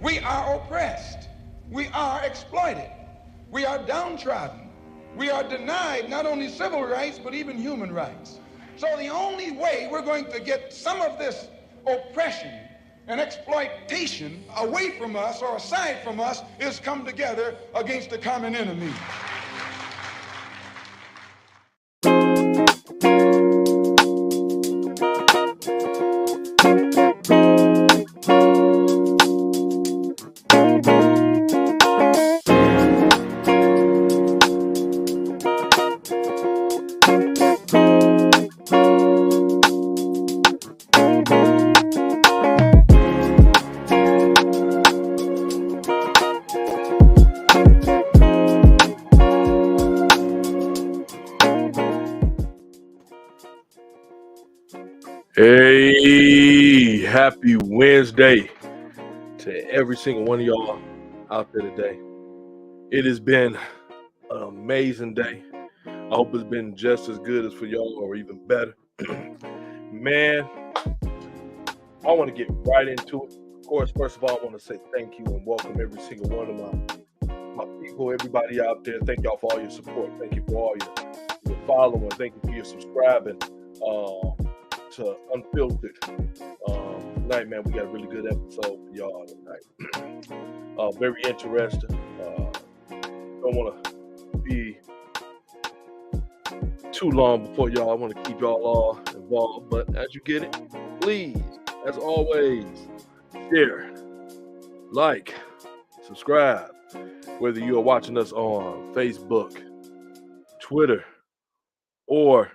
We are oppressed. We are exploited. We are downtrodden. We are denied not only civil rights, but even human rights. So the only way we're going to get some of this oppression and exploitation away from us or aside from us is come together against the common enemy. Hey, happy Wednesday to every single one of y'all out there today. It has been an amazing day. I hope it's been just as good as for y'all or even better. Man, I want to get right into it. Of course, first of all, I want to say thank you and welcome every single one of my people, everybody out there. Thank y'all for all your support. Thank you for all your following. Thank you for your subscribing to Unfiltered. Tonight, man, we got a really good episode for y'all tonight. Very interesting. Don't want to be too long before y'all. I want to keep y'all all involved, but as you get it, please, as always, share, like, subscribe. Whether you are watching us on Facebook, Twitter, or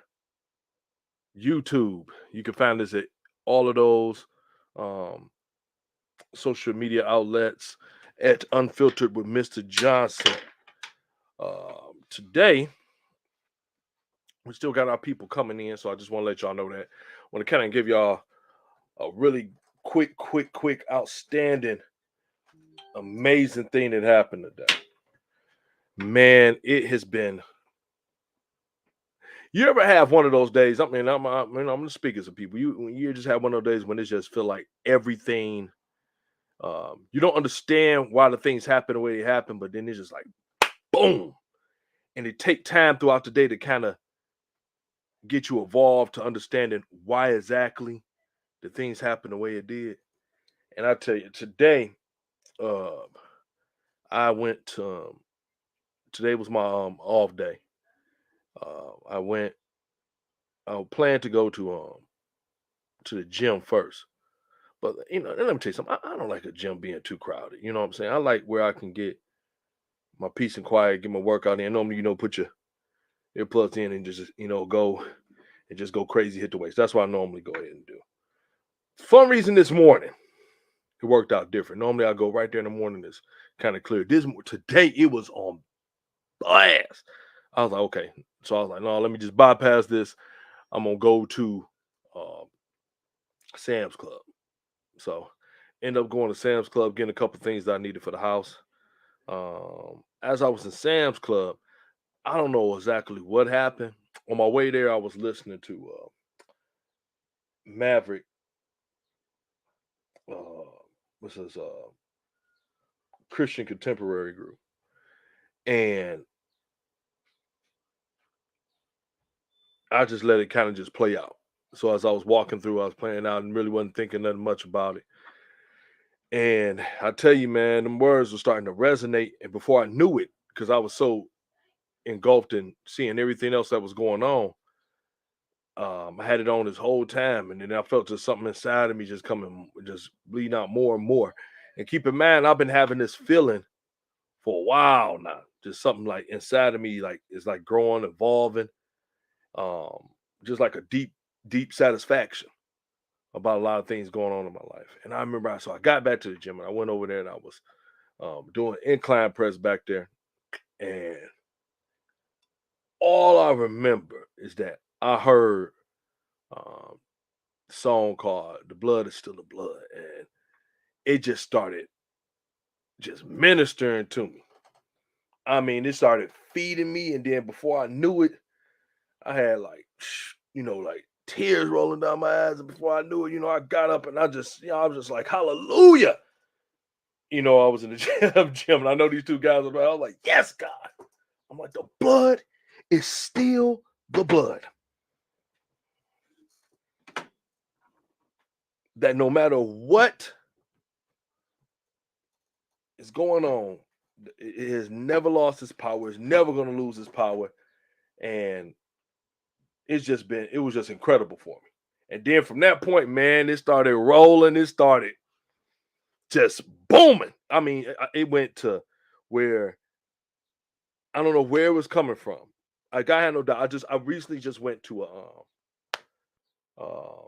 YouTube, you can find us at all of those social media outlets at Unfiltered with Mr. Johnson. Today, we still got our people coming in, so I just want to let y'all know that. I want to kind of give y'all a really quick, outstanding, amazing thing that happened today. Man, it has been. You ever have one of those days? I'm going to speak as a people. You just have one of those days when it just feel like everything. You don't understand why the things happen the way they happen, but then it's just like boom, and it take time throughout the day to kind of get you evolved to understanding why exactly the things happen the way it did. And I tell you, today, I went to. Today was my off day. I went. I planned to go to the gym first. But let me tell you something. I don't like a gym being too crowded. You know what I'm saying? I like where I can get my peace and quiet, get my workout in. Normally, put your earplugs in and just go and just go crazy, hit the weights. That's what I normally go ahead and do. For some reason this morning, it worked out different. Normally I go right there in the morning. It's kind of clear. Today it was on blast. I was like, okay. So I was like, no, let me just bypass this. I'm gonna go to Sam's Club. So end up going to Sam's Club, getting a couple things that I needed for the house. As I was in Sam's Club, I don't know exactly what happened. On my way there, I was listening to Maverick. What's his Christian contemporary group, and I just let it kind of just play out. So as I was walking through, I was playing out and really wasn't thinking nothing much about it. And I tell you, man, them words were starting to resonate. And before I knew it, because I was so engulfed in seeing everything else that was going on, I had it on this whole time. And then I felt just something inside of me just bleeding out more and more. And keep in mind, I've been having this feeling for a while now. Just something like inside of me, like it's like growing, evolving. Just like a deep satisfaction about a lot of things going on in my life. And I remember, so I got back to the gym and I went over there and I was doing incline press back there. And all I remember is that I heard a song called "The Blood Is Still the Blood," and it just started just ministering to me. I mean, it started feeding me, and then before I knew it, I had like tears rolling down my eyes, and before I knew it, I got up and I was just like, hallelujah. I was in the gym, and I know these two guys were. I was like, "Yes, God." I'm like, the blood is still the blood. That no matter what is going on, it has never lost its power. It's never going to lose its power, and it was just incredible for me. And then from that point, man, it started rolling. It started just booming. I mean, it went to where I don't know where it was coming from. Like I had no doubt. I recently just went to uh,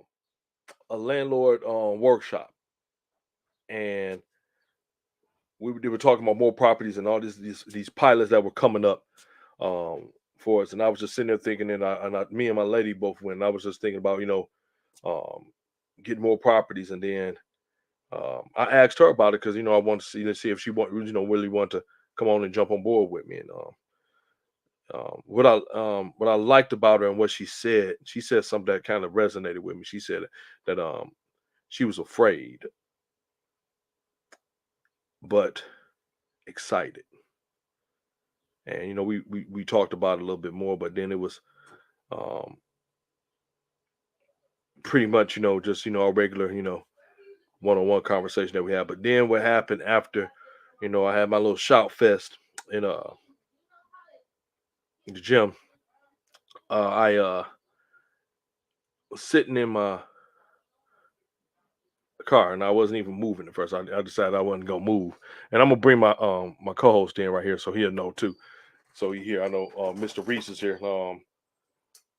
a landlord workshop, and they were talking about more properties and all these pilots that were coming up for us. And I was just sitting there thinking, me and my lady both went. And I was just thinking about um, getting more properties, and then I asked her about it because I wanted to see if she really want to come on and jump on board with me. And what I liked about her and what she said something that kind of resonated with me. She said that she was afraid but excited. And we talked about it a little bit more, but then it was um pretty much just a regular one-on-one conversation that we had. But then what happened after I had my little shout fest in the gym. I was sitting in my car, and I wasn't even moving at first. I decided I wasn't gonna move, and I'm gonna bring my co-host in right here so he'll know too. So he here, I know Mr. Reese is here.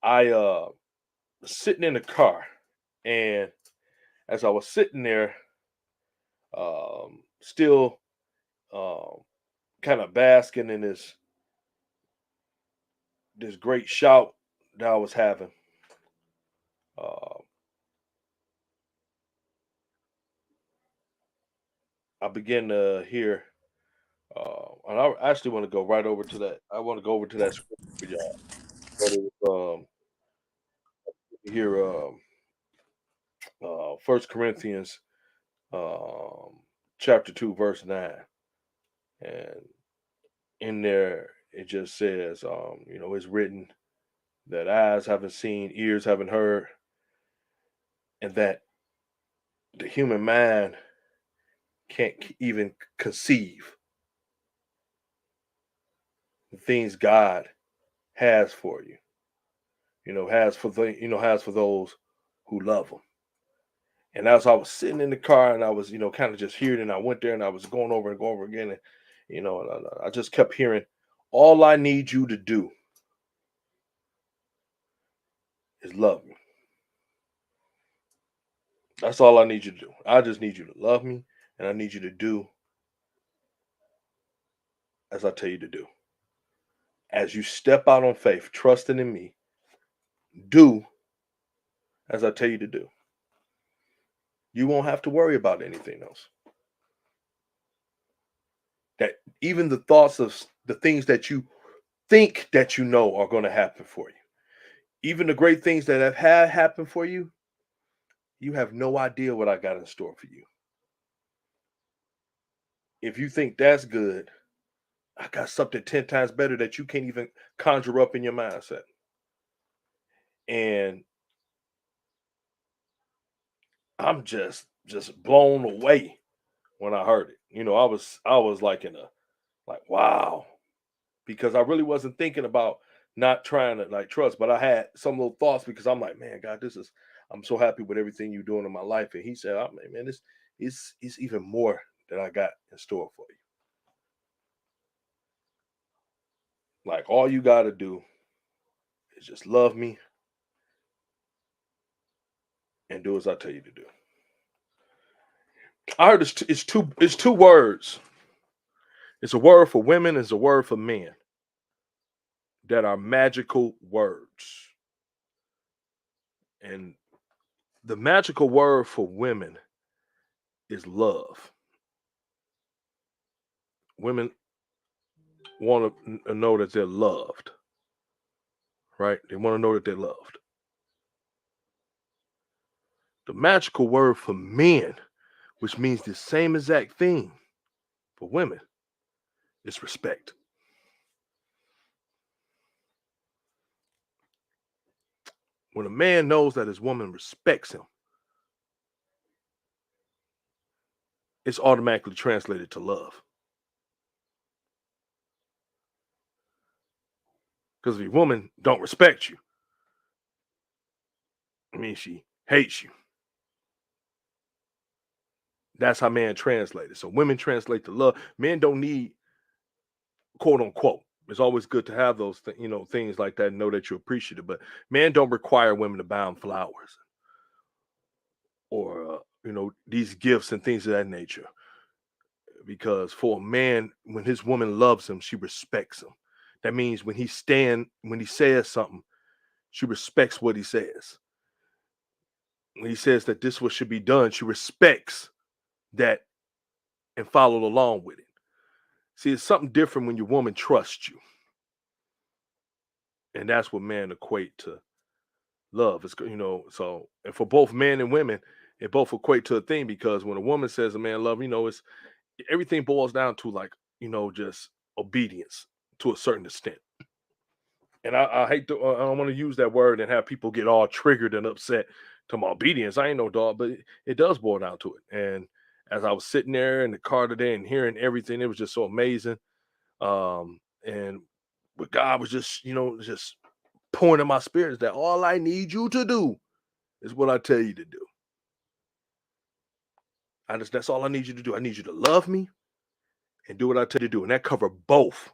I was sitting in the car, and as I was sitting there, still um, kind of basking in this great shout that I was having. Uh, I began to hear, and I actually want to go right over to that. I want to go over to that scripture for y'all. But it was here, 1 Corinthians, um, chapter 2, verse 9, and in there it just says, it's written that eyes haven't seen, ears haven't heard, and that the human mind can't even conceive the things God has for you. Has for those who love Him. And as I was sitting in the car and I was, kind of just hearing, and I went there and I was going over and going over again, and I just kept hearing, all I need you to do is love me. That's all I need you to do. I just need you to love me, and I need you to do as I tell you to do. As you step out on faith, trusting in me, do as I tell you to do. You won't have to worry about anything else. That even the thoughts of the things that you think that are going to happen for you, even the great things that have had happen for you, you have no idea what I got in store for you. If you think that's good, I got something 10 times better that you can't even conjure up in your mindset. And I'm just blown away when I heard it. I was like like, wow, because I really wasn't thinking about not trying to like trust, but I had some little thoughts because I'm like, man, God, I'm so happy with everything you're doing in my life. And He said, oh, man, this is even more that I got in store for you. Like, all you got to do is just love me and do as I tell you to do. I heard it's two words. It's a word for women, it's a word for men that are magical words. And the magical word for women is love. Women want to know that they're loved, right? They want to know that they're loved. The magical word for men, which means the same exact thing, For women, it's respect. When a man knows that his woman respects him, it's automatically translated to love. Because if your woman don't respect you, I mean she hates you. That's how man translated. So women translate to love. Men don't need quote unquote. It's always good to have those things like that and know that you appreciate it. But men don't require women to buy them flowers or these gifts and things of that nature. Because for a man, when his woman loves him, she respects him. That means when he says something, she respects what he says. When he says that this what should be done, she respects that and followed along with it. See, it's something different when your woman trusts you. And that's what men equate to love. So and for both men and women, it both equate to a thing because when a woman says a man love, it's everything boils down to like, just obedience to a certain extent. And I hate to, I don't want to use that word and have people get all triggered and upset to my obedience. I ain't no dog, but it does boil down to it. And as I was sitting there in the car today and hearing everything, it was just so amazing. And but God was just pouring in my spirit is that all I need you to do is what I tell you to do. That's all I need you to do. I need you to love me and do what I tell you to do. And that cover both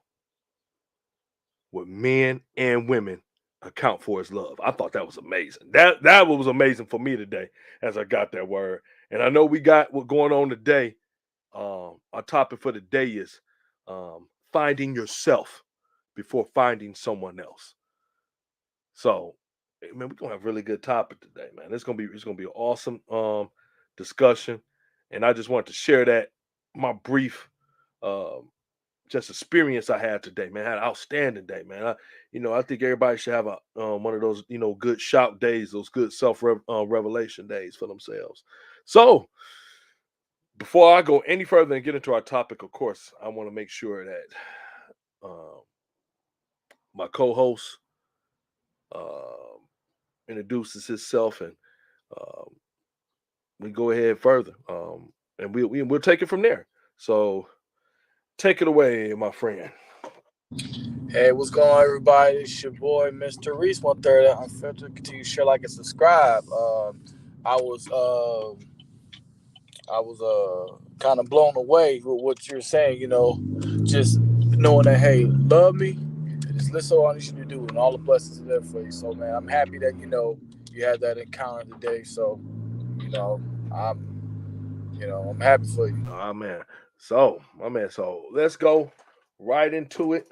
what men and women account for as love. I thought that was amazing. That was amazing for me today as I got that word. And I know we got what going on today. Our topic for the day is finding yourself before finding someone else. So, man, we're gonna have a really good topic today, man. It's gonna be an awesome discussion, and I just wanted to share that my brief um just experience I had today, man. I had an outstanding day, man. I think everybody should have a one of those good shout days, those good self revelation days for themselves. So, before I go any further and get into our topic, of course, I want to make sure that um, my co-host um introduces himself and um, we go ahead further, and we'll take it from there. So take it away, my friend. Hey, what's going on, everybody? It's your boy, Mr. Reese, 1/3 Unfiltered. Continue to share, like, and subscribe. I was, uh, I was kind of blown away with what you're saying. Just knowing that, hey, love me, and just listen to what I need you to do, and all the blessings are there for you. So, man, I'm happy that you had that encounter today. So, you know, I'm happy for you. Oh man. So, my man, so let's go right into it.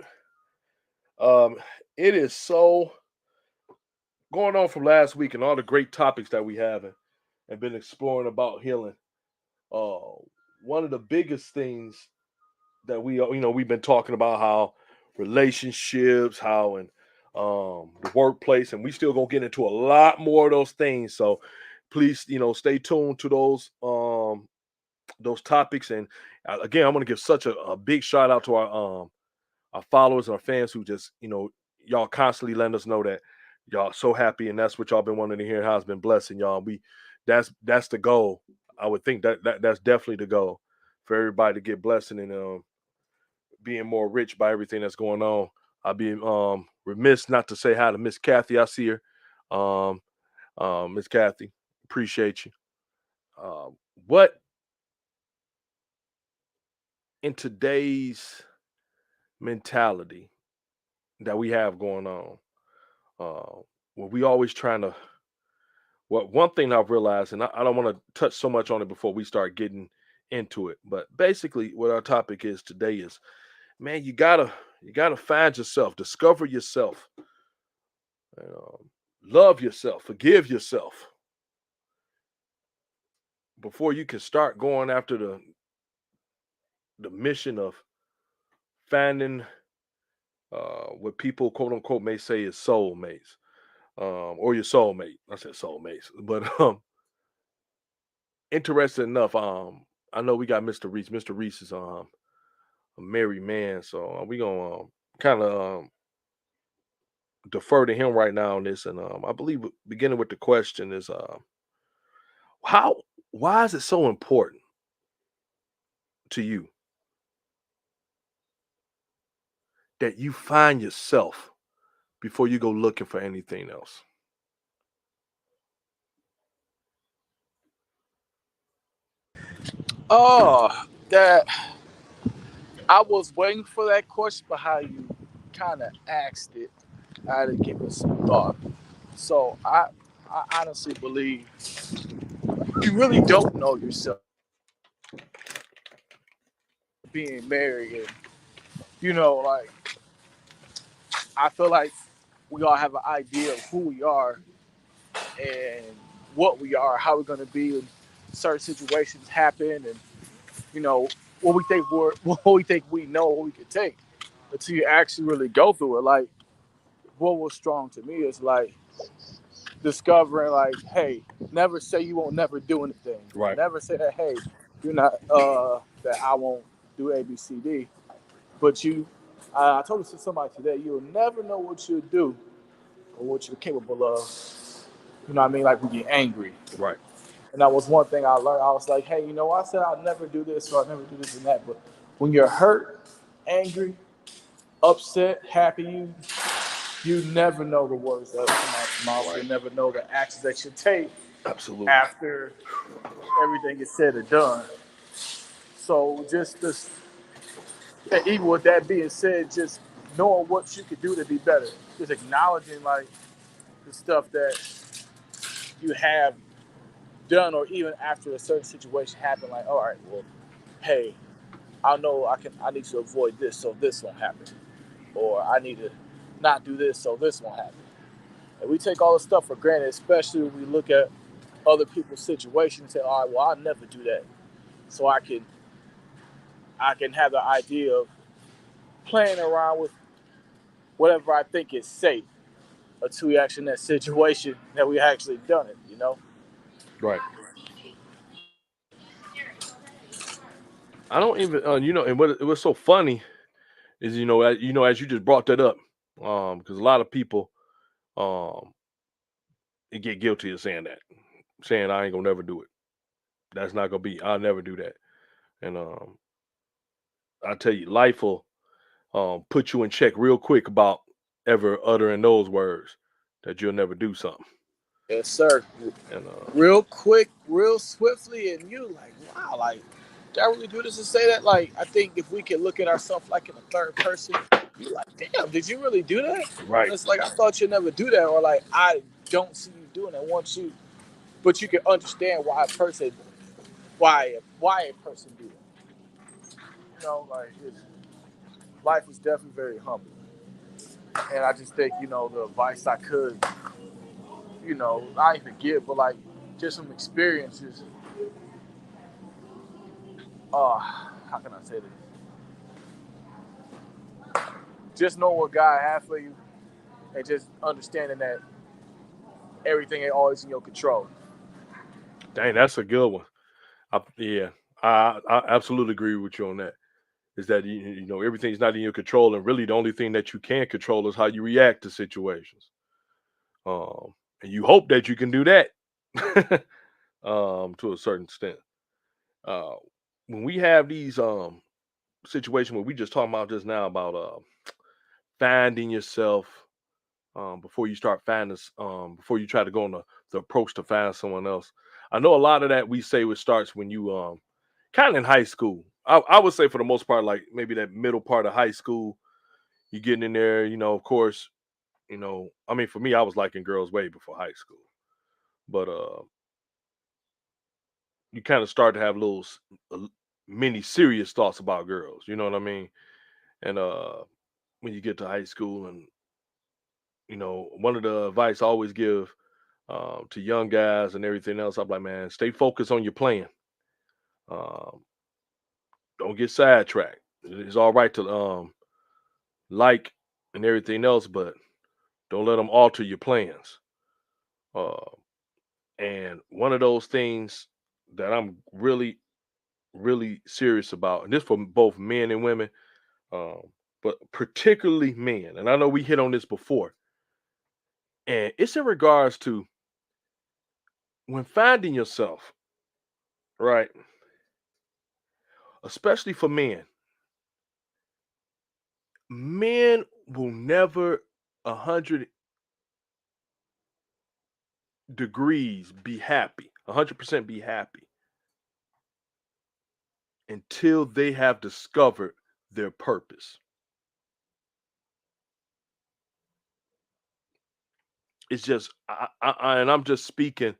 Um, it is so going on from last week and all the great topics that we have been exploring about healing. Uh, One of the biggest things that we've been talking about how relationships, how and the workplace, and we still gonna get into a lot more of those things. So please, stay tuned to those topics. And again, I'm gonna give such a big shout out to our followers and our fans who just y'all constantly letting us know that y'all so happy and that's what y'all been wanting to hear, how it's been blessing y'all. That's the goal. I would think that's definitely the goal for everybody to get blessing and being more rich by everything that's going on. I'd be remiss not to say hi to Miss Kathy. I see her. Um, Miss Kathy, appreciate you. What in today's mentality that we have going on, where we always trying to. Well, one thing I've realized, and I don't want to touch so much on it before we start getting into it, but basically, what our topic is today is, man, you gotta find yourself, discover yourself, love yourself, forgive yourself before you can start going after the mission of finding what people quote unquote may say is soulmates, or your soulmate. I said soulmates, but interesting enough, I know we got Mr. Reese. Mr. Reese is a married man. So we gonna kind of defer to him right now on this. And I believe beginning with the question is how why is it so important to you that you find yourself before you go looking for anything else? Oh, that I was waiting for that question, but how you kind of asked it, I had to give it some thought. So I honestly believe you really don't know yourself being married, and like I feel like we all have an idea of who we are and what we are, how we're going to be when certain situations happen, and you know what we think what we think we know, what we can take, until you actually really go through it. Like what was strong to me is like discovering, like, hey, never say you won't never do anything. Right. Never say that, hey, you're not that I won't do A B C D. But I told this to somebody today. You'll never know what you'll do or what you're capable of. You know what I mean? Like we get angry. Right. And that was one thing I learned. I was like, hey, I said I'll never do this or I'll never do this and that. But when you're hurt, angry, upset, happy, you never know the words that come out your mouth. Right. You never know the actions that you take Absolutely. after everything is said and done. So just this, and even with that being said, just knowing what you could do to be better, just acknowledging like the stuff that you have done, or even after a certain situation happened, like, all right, well, hey, I know I need to avoid this so this won't happen, or I need to not do this so this won't happen. And we take all this stuff for granted, especially when we look at other people's situations and say, all right, well, I'll never do that, so I can have the idea of playing around with whatever I think is safe until we actually in that situation that we actually done it. Right. I don't even and what it was so funny is as you just brought that up, because a lot of people um get guilty of saying that, saying I ain't gonna never do it. That's not gonna be. I'll never do that. And I tell you, life will put you in check real quick about ever uttering those words that you'll never do something. Yes, sir. And Real quick, real swiftly, and you like, wow, like, did I really do this and say that? Like, I think if we can look at ourselves like in a third person, you like, damn, did you really do that? right, And it's like I thought you'd never do that, or like I don't see you doing it. Once you, but you can understand why a person do it. Like life is definitely very humble, and I just think the advice I could, not even give, but like just some experiences. How can I say this? Just know what God has for you, and just understanding that everything ain't always in your control. dang, that's a good one. Yeah, I absolutely agree with you on that. Is that everything's not in your control, and really the only thing that you can control is how you react to situations. And you hope that you can do that, to a certain extent. Uh, when we have these situations where we just talking about just now about finding yourself before you start finding before you try to go on the approach to find someone else. I know a lot of that we say it starts when you kind of in high school. I would say for the most part, like maybe that middle part of high school, you getting in there, of course, I mean for me, I was liking girls way before high school. But you kind of start to have many serious thoughts about girls, you know what I mean? And when you get to high school, and one of the advice I always give to young guys and everything else, I'm like, man, stay focused on your plan. Um, don't get sidetracked. It's all right to like and everything else, but don't let them alter your plans. Uh, and one of those things that I'm really, really serious about, and this for both men and women, but particularly men. And I know we hit on this before. And it's in regards to when finding yourself, right? Especially for men. Men will never 100 degrees be happy, 100% be happy until they have discovered their purpose. It's just, and I'm just speaking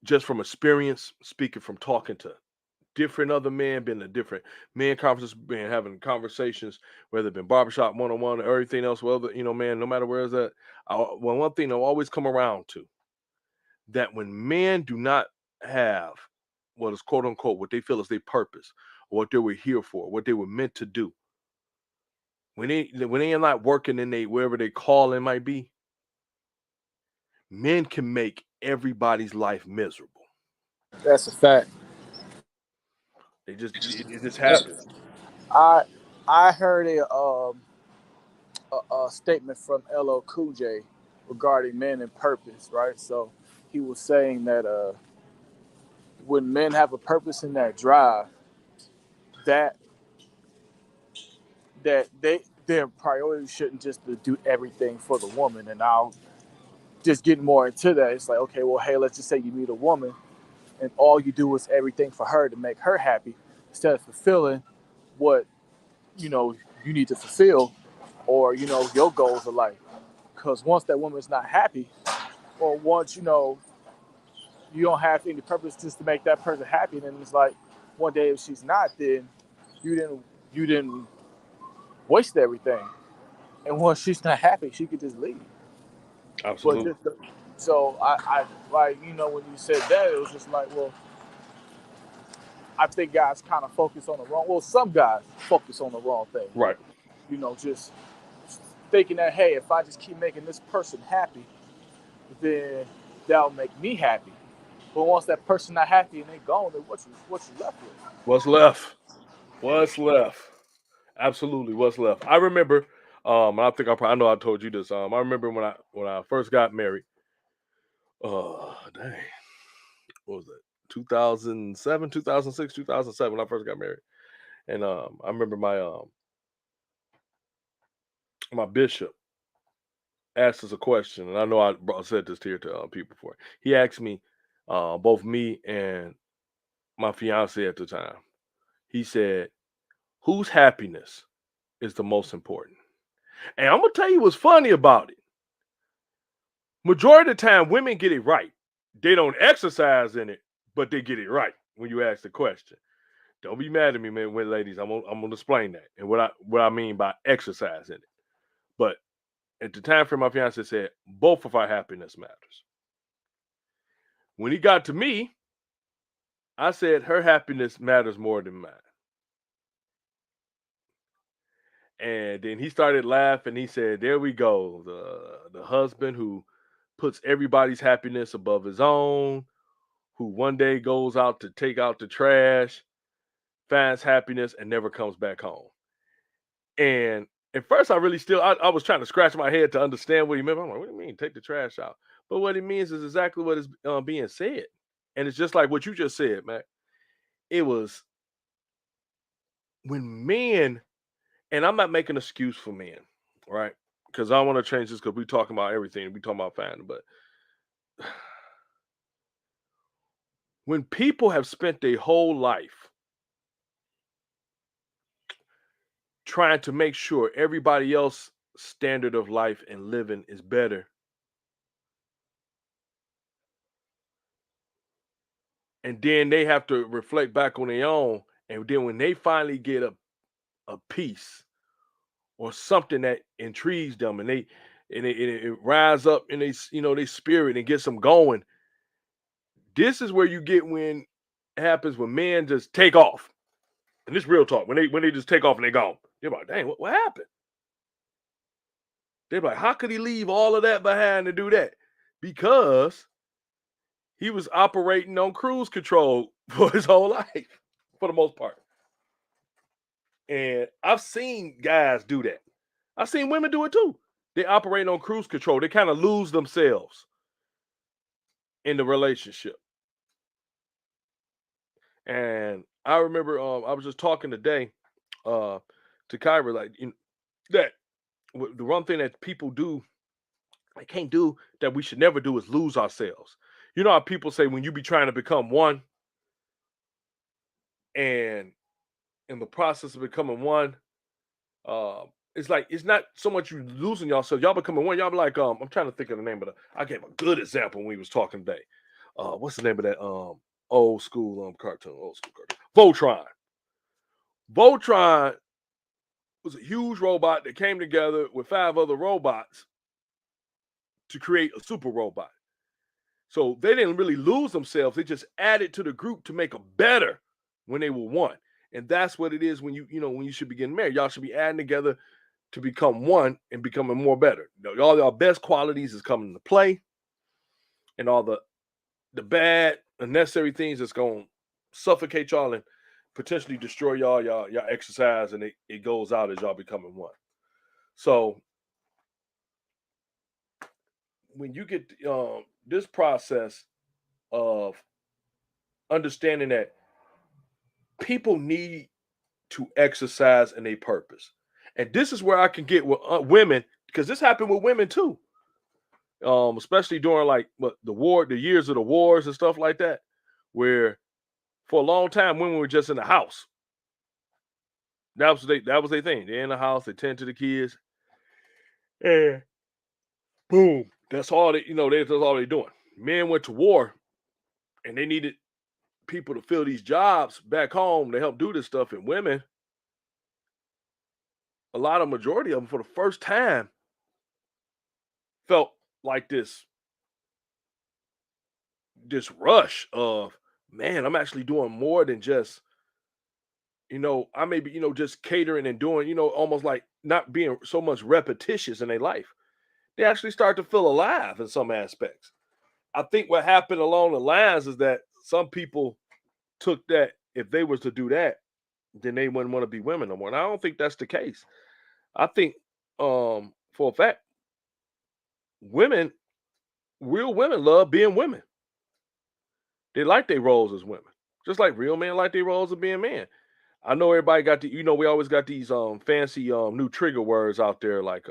just from experience, speaking from talking to different other men, been to different men conferences, been having conversations, whether it been barbershop, one-on-one, or everything else. Well, man, no matter where it's at, well, one thing I'll always come around to that when men do not have what is quote unquote what they feel is their purpose, or what they were here for, what they were meant to do, when they are not working in they wherever they calling might be, men can make everybody's life miserable. That's a fact. It just happens. I I heard a statement from LL Cool J regarding men and purpose, right? So he was saying that when men have a purpose in that drive, that their priority shouldn't just to do everything for the woman. And I'll just get more into that. It's like, okay, well, hey, let's just say you meet a woman and all you do is everything for her to make her happy instead of fulfilling what you know you need to fulfill or your goals of life. Because once that woman's not happy, or once you don't have any purpose just to make that person happy, then it's like one day if she's not, then you didn't waste everything. And once she's not happy, she could just leave. But Absolutely. so I like when you said that, it was just like, well, I think guys kind of focus on the wrong. Well, some guys focus on the wrong thing. Right. Just thinking that, hey, if I just keep making this person happy, then that'll make me happy. But once that person not happy and they gone, then what you left with? What's left? What's left? Absolutely, what's left? I remember, I think I know I told you this. I remember when I first got married. Dang, what was that? 2007, 2006, 2007. When I first got married, and I remember my bishop asked us a question, and I know I said this here to people before. He asked me, both me and my fiance at the time. He said, "Whose happiness is the most important?" And I'm gonna tell you what's funny about it. Majority of the time, women get it right. They don't exercise in it, but they get it right when you ask the question. Don't be mad at me, man, ladies. I'm gonna explain that and what I mean by exercise in it. But at the time frame, my fiance said both of our happiness matters. When he got to me, I said her happiness matters more than mine. And then he started laughing. He said, "There we go, the husband who puts everybody's happiness above his own, who one day goes out to take out the trash, finds happiness, and never comes back home." And at first, I was trying to scratch my head to understand what he meant. I'm like, what do you mean, take the trash out? But what it means is exactly what is being said. And it's just like what you just said, Mac. It was when men, and I'm not making an excuse for men, right? Because I want to change this because we're talking about everything. We're talking about family. But when people have spent their whole life trying to make sure everybody else's standard of life and living is better, and then they have to reflect back on their own, and then when they finally get a piece or something that intrigues them, and it rise up in they spirit and gets them going. This is where you get when it happens when men just take off, and this real talk, when they just take off and they gone. They're like, dang, what happened? They're like, how could he leave all of that behind to do that? Because he was operating on cruise control for his whole life, for the most part. And I've seen guys do that. I've seen women do it too. They operate on cruise control. They kind of lose themselves in the relationship. And I remember I was just talking today to Kyra, like that the one thing that people do, they can't do, that we should never do, is lose ourselves. You know how people say when you be trying to become one, and in the process of becoming one, it's like it's not so much you losing yourself. Y'all becoming one. Y'all be like, I'm trying to think of the name of I gave a good example when we was talking today. What's the name of that old school cartoon? Voltron. Voltron was a huge robot that came together with 5 other robots to create a super robot. So they didn't really lose themselves. They just added to the group to make them better when they were one. And that's what it is when when you should be getting married. Y'all should be adding together to become one and becoming more better. All your best qualities is coming into play, and all the bad, unnecessary things that's going to suffocate y'all and potentially destroy y'all exercise, and it goes out as y'all becoming one. So when you get this process of understanding that people need to exercise in a purpose, and this is where I can get with women, because this happened with women too, especially during like the years of the wars and stuff like that, where for a long time women were just in the house. That was their thing. They're in the house, they tend to the kids, and boom, that's all that's all they're doing. Men went to war, and they needed people to fill these jobs back home to help do this stuff. And women, majority of them, for the first time, felt like this rush of, man, I'm actually doing more than just, I may be, just catering and doing, almost like not being so much repetitious in their life. They actually start to feel alive in some aspects. I think what happened along the lines is that some people took that, if they was to do that, then they wouldn't want to be women no more. And I don't think that's the case. I think for a fact, real women love being women. They like their roles as women. Just like real men like their roles of being men. I know everybody got we always got these fancy new trigger words out there like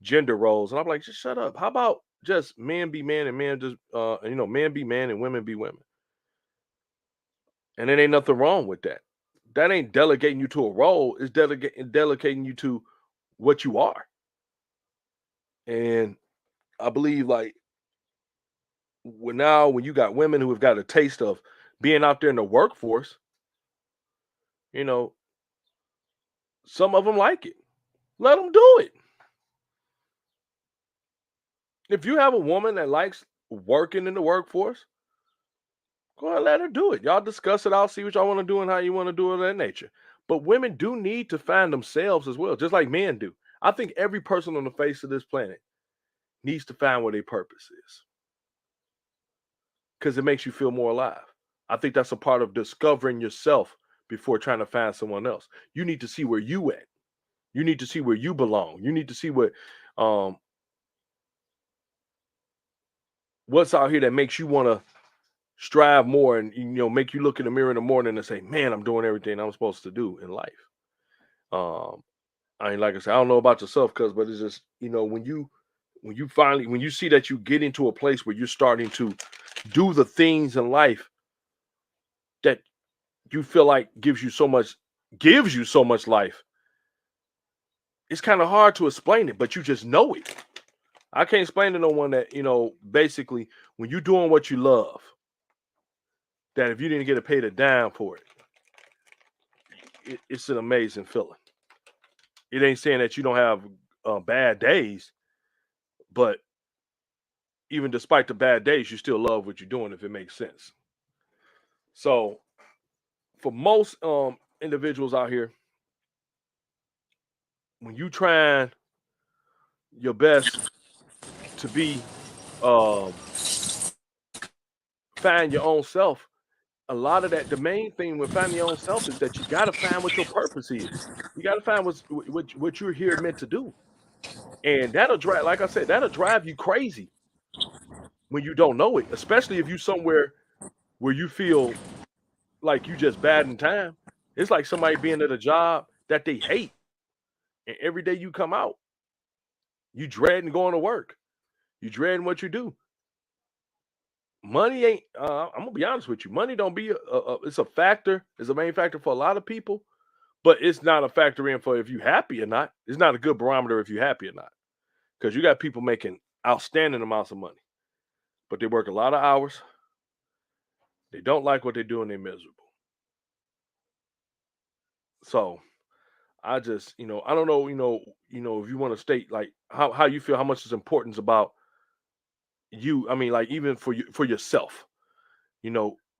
gender roles. And I'm like, just shut up. How about just men be men and men just men be men and women be women? And there ain't nothing wrong with that. That ain't delegating you to a role. It's delegating you to what you are. And I believe like when you got women who have got a taste of being out there in the workforce, some of them like it. Let them do it. If you have a woman that likes working in the workforce, go ahead and let her do it. Y'all discuss it out, see what y'all want to do and how you want to do it of that nature. But women do need to find themselves as well, just like men do. I think every person on the face of this planet needs to find what their purpose is, because it makes you feel more alive. I think that's a part of discovering yourself before trying to find someone else. You need to see where you at. You need to see where you belong. You need to see what's out here that makes you want to strive more, and make you look in the mirror in the morning and say, man, I'm doing everything I'm supposed to do in life. I mean, like I said, I don't know about yourself, but it's just, when you see that you get into a place where you're starting to do the things in life that you feel like gives you so much life, it's kind of hard to explain it, but you just know it. I can't explain to no one that, basically when you're doing what you love, that if you didn't get paid a dime for it, it's an amazing feeling. It ain't saying that you don't have bad days, but even despite the bad days, you still love what you're doing, if it makes sense. So for most individuals out here, when you trying your best to be find your own self, a lot of that, the main thing with finding your own self is that you got to find what your purpose is. You got to find what you're here meant to do, and that'll drive. Like I said, that'll drive you crazy when you don't know it, especially if you somewhere where you feel like you just bad in time. It's like somebody being at a job that they hate, and every day you come out, you dreading going to work. You dreading what you do. Money ain't. I'm gonna be honest with you. Money don't be it's a factor. It's a main factor for a lot of people, but it's not a factor in for if you happy or not. It's not a good barometer if you happy or not, because you got people making outstanding amounts of money, but they work a lot of hours. They don't like what they do and they're miserable. So I just, I don't know, if you want to state like how you feel, how much is importance about you. I mean, like even for you for yourself,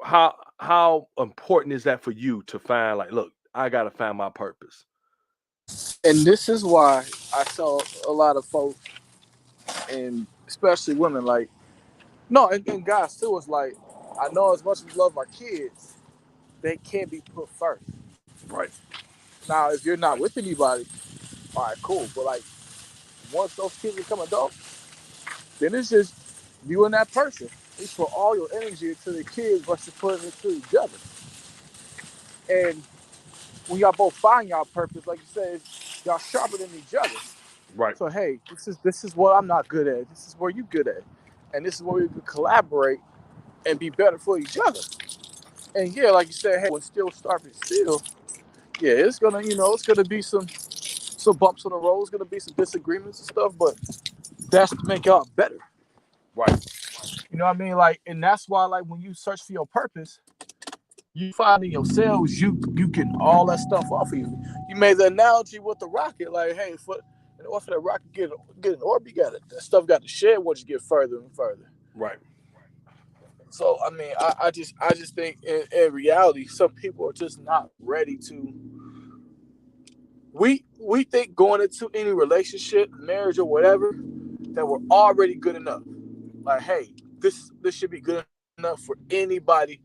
how important is that for you to find like, look, I gotta find my purpose. And this is why I tell a lot of folks, and especially women, like, no, and guys too, it's like, I know as much as we love our kids, they can't be put first. Right. Now, if you're not with anybody, all right, cool. But like, once those kids become adults, then it's just you and that person. You put all your energy into the kids versus putting it into each other. And when y'all both find y'all purpose, like you said, y'all sharper than each other. Right. So hey, this is what I'm not good at. This is where you good at, and this is where we can collaborate and be better for each other. And yeah, like you said, hey, when still starving still, yeah, it's gonna be some bumps on the road. It's gonna be some disagreements and stuff, but that's to make y'all better. Right. You know what I mean? Like, and that's why, like, when you search for your purpose, you find in yourselves, you getting all that stuff off of you. You made the analogy with the rocket, like, hey, in order for that rocket get an orbit, that stuff got to shed once you get further and further. Right. So I mean, I just think in reality, some people are just not ready to. We think going into any relationship, marriage, or whatever, that we're already good enough. Like, hey, this should be good enough for anybody.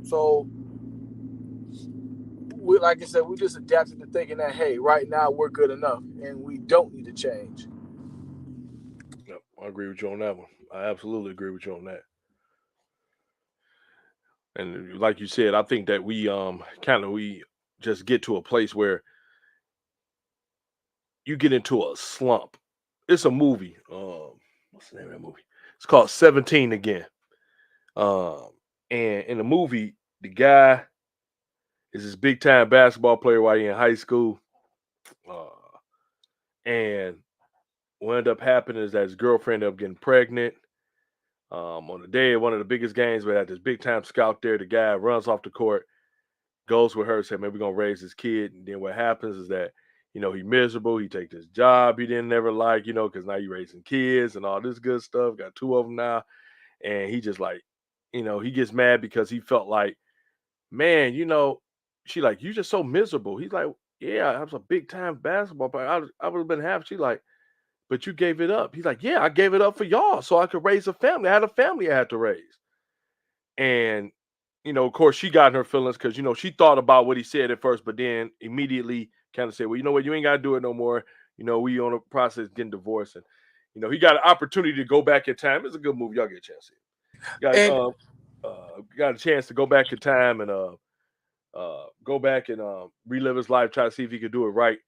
So like I said, we just adapted to thinking that, hey, right now we're good enough and we don't need to change. Yep, I agree with you on that one. I absolutely agree with you on that. And like you said, I think that we just get to a place where you get into a slump. It's a movie. What's the name of that movie? It's called 17 again. Um, and in the movie, the guy is this big time basketball player while he's in high school. Uh, and what ended up happening is that his girlfriend ended up getting pregnant. On the day of one of the biggest games, we had this big time scout there. The guy runs off the court, goes with her, said, "Man, we're gonna raise this kid." And then what happens is that, he miserable. He takes this job he didn't never like, because now you raising kids and all this good stuff. Got two of them now, and he just like, he gets mad because he felt like, man, she like, you just so miserable. He's like, yeah, I was a big time basketball player. I would have been happy. She like, but you gave it up. He's like, yeah, I gave it up for y'all so I could raise a family. I had a family I had to raise. And, of course, she got in her feelings because, she thought about what he said at first, but then immediately kind of said, well, you know what? You ain't got to do it no more. We on a process of getting divorced. And, he got an opportunity to go back in time. It's a good movie. Y'all get a chance to see it. And Got a chance to go back in time and go back and relive his life, try to see if he could do it right.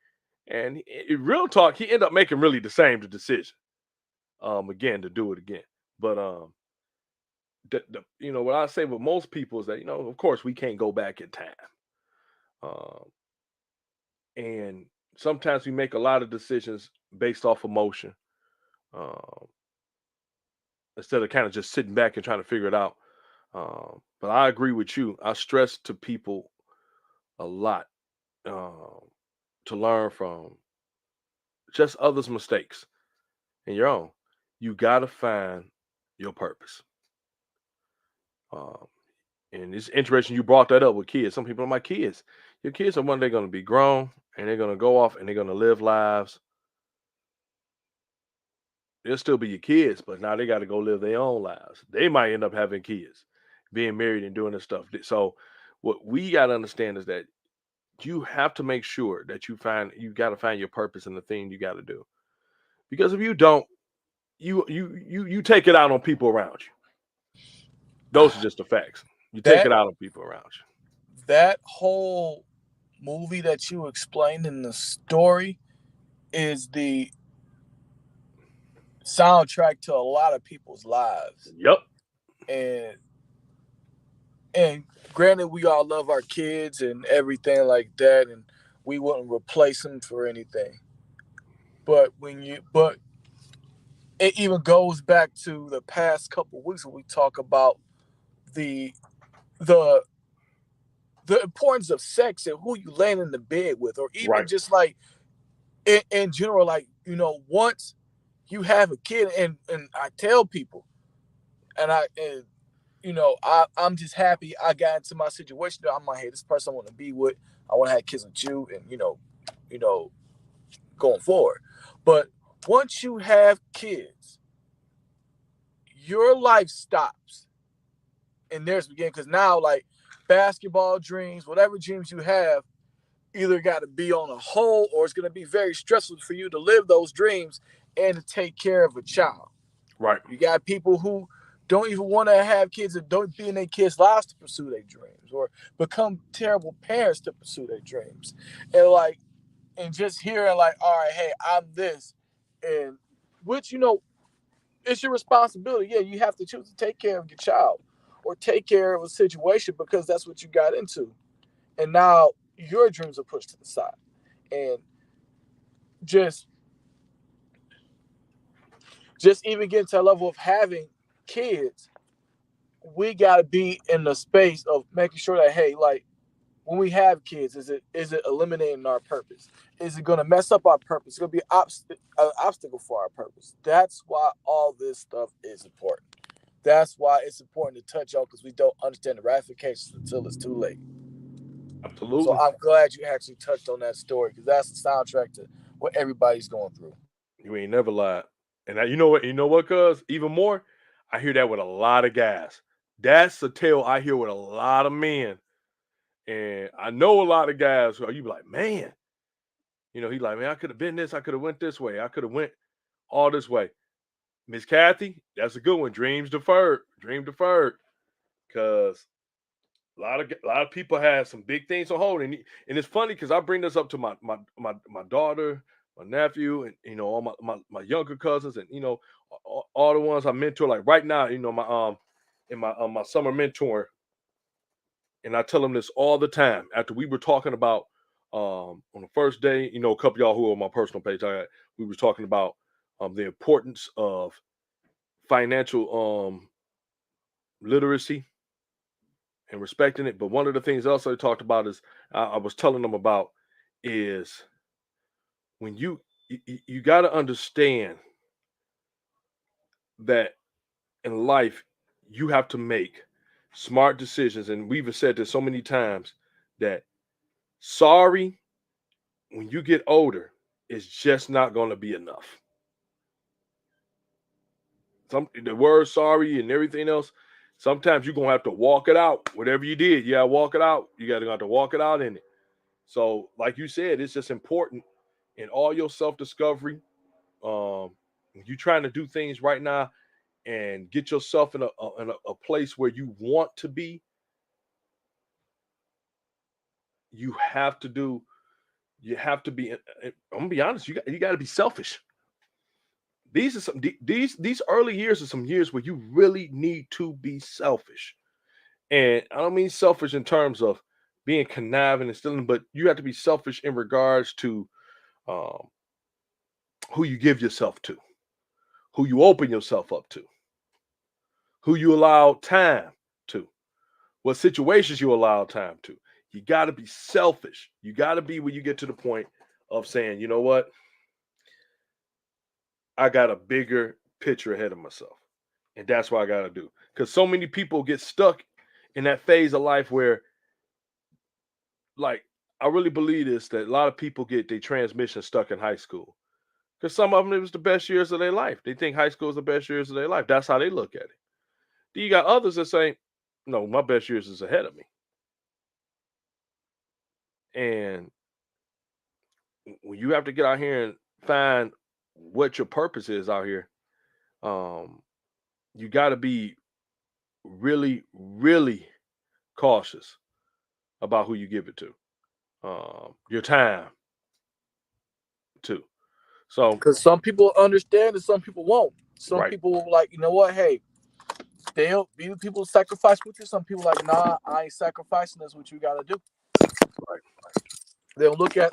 And real talk, he ended up making really the same decision again to do it again. But what I say with most people is that, of course we can't go back in time. Um, and sometimes we make a lot of decisions based off emotion um, instead of kind of just sitting back and trying to figure it out. But I agree with you. I stress to people a lot um, to learn from just others' mistakes and your own. You got to find your purpose. Um, And it's interesting you brought that up with kids. Some people are my kids. Your kids are one day going to be grown and they're going to go off and they're going to live lives. They'll still be your kids, but now they got to go live their own lives. They might end up having kids, being married and doing this stuff. So what we got to understand is that you have to make sure that you got to find your purpose in the thing you got to do. Because if you don't, you take it out on people around you. Those are just the facts. You take That it out on people around you. that whole movie that you explained in the story is the soundtrack to a lot of people's lives. Yep. And and granted, we all love our kids and everything like that, and we wouldn't replace them for anything. But it even goes back to the past couple of weeks when we talk about the the the importance of sex and who you land in the bed with, or even Right. just like in general, like, once you have a kid, and I tell people, and I'm just happy I got into my situation. I'm like, hey, this person I want to be with, I want to have kids with you, and you know, going forward. But once you have kids, your life stops, and there's beginning, because now, like, basketball dreams, whatever dreams you have, either got to be on a hold, or it's going to be very stressful for you to live those dreams and to take care of a child. Right. You got people who don't even want to have kids and don't be in their kids' lives to pursue their dreams, or become terrible parents to pursue their dreams. And just hearing, like, all right, hey, I'm this, and which, it's your responsibility. Yeah, you have to choose to take care of your child or take care of a situation because that's what you got into. And now your dreams are pushed to the side. And just even getting to that level of having kids, we got to be in the space of making sure that, hey, like, when we have kids, is it eliminating our purpose? Is it going to mess up our purpose? It's going to be an obstacle for our purpose. That's why all this stuff is important. That's why it's important to touch on, because we don't understand the ramifications until it's too late. So Absolutely. I'm glad you actually touched on that story, because that's the soundtrack to what everybody's going through. You ain't never lied. And now, you know what, cuz even more, I hear that with a lot of guys. That's a tale I hear with a lot of men. And I know a lot of guys who you be like, man, he like, man, I could have been this, I could have went this way, I could have went all this way. Miss Kathy, that's a good one. Dreams deferred. Dream deferred. Cause a lot of people have some big things on hold. And it's funny because I bring this up to my daughter, my nephew, and all my younger cousins, and all the ones I mentor. Like right now, my in my summer mentor, and I tell them this all the time. After we were talking about on the first day, a couple of y'all who are on my personal page, we were talking about the importance of financial literacy and respecting it. But one of the things also I talked about is I was telling them about is when you got to understand that in life you have to make smart decisions, and we've said this so many times that sorry when you get older is just not going to be enough. The word sorry and everything else, sometimes you're gonna have to walk it out. Whatever you did, you gotta walk it out. You gotta have to walk it out in it. So, like you said, it's just important in all your self-discovery. You trying to do things right now and get yourself in a place where you want to be. You have to do. You have to be. I'm gonna be honest. You got to be selfish. These are some these early years are some years where you really need to be selfish. And I don't mean selfish in terms of being conniving and stealing, but you have to be selfish in regards to um, who you give yourself to, who you open yourself up to, who you allow time to, what situations you allow time to. You got to be selfish. You got to be when you get to the point of saying, you know what, I got a bigger picture ahead of myself. And that's what I got to do. Because so many people get stuck in that phase of life where, like, I really believe this, that a lot of people get their transmission stuck in high school. Because some of them, it was the best years of their life. They think high school is the best years of their life. That's how they look at it. Then you got others that say, no, my best years is ahead of me. And when you have to get out here and find what your purpose is out here, you got to be really, really cautious about who you give it to. Your time, too. So, Because some people understand and some people won't. Some right. people like, you know what? Hey, they'll be people sacrifice with you. Some people like, nah, I ain't sacrificing. That's what you got to do. Right.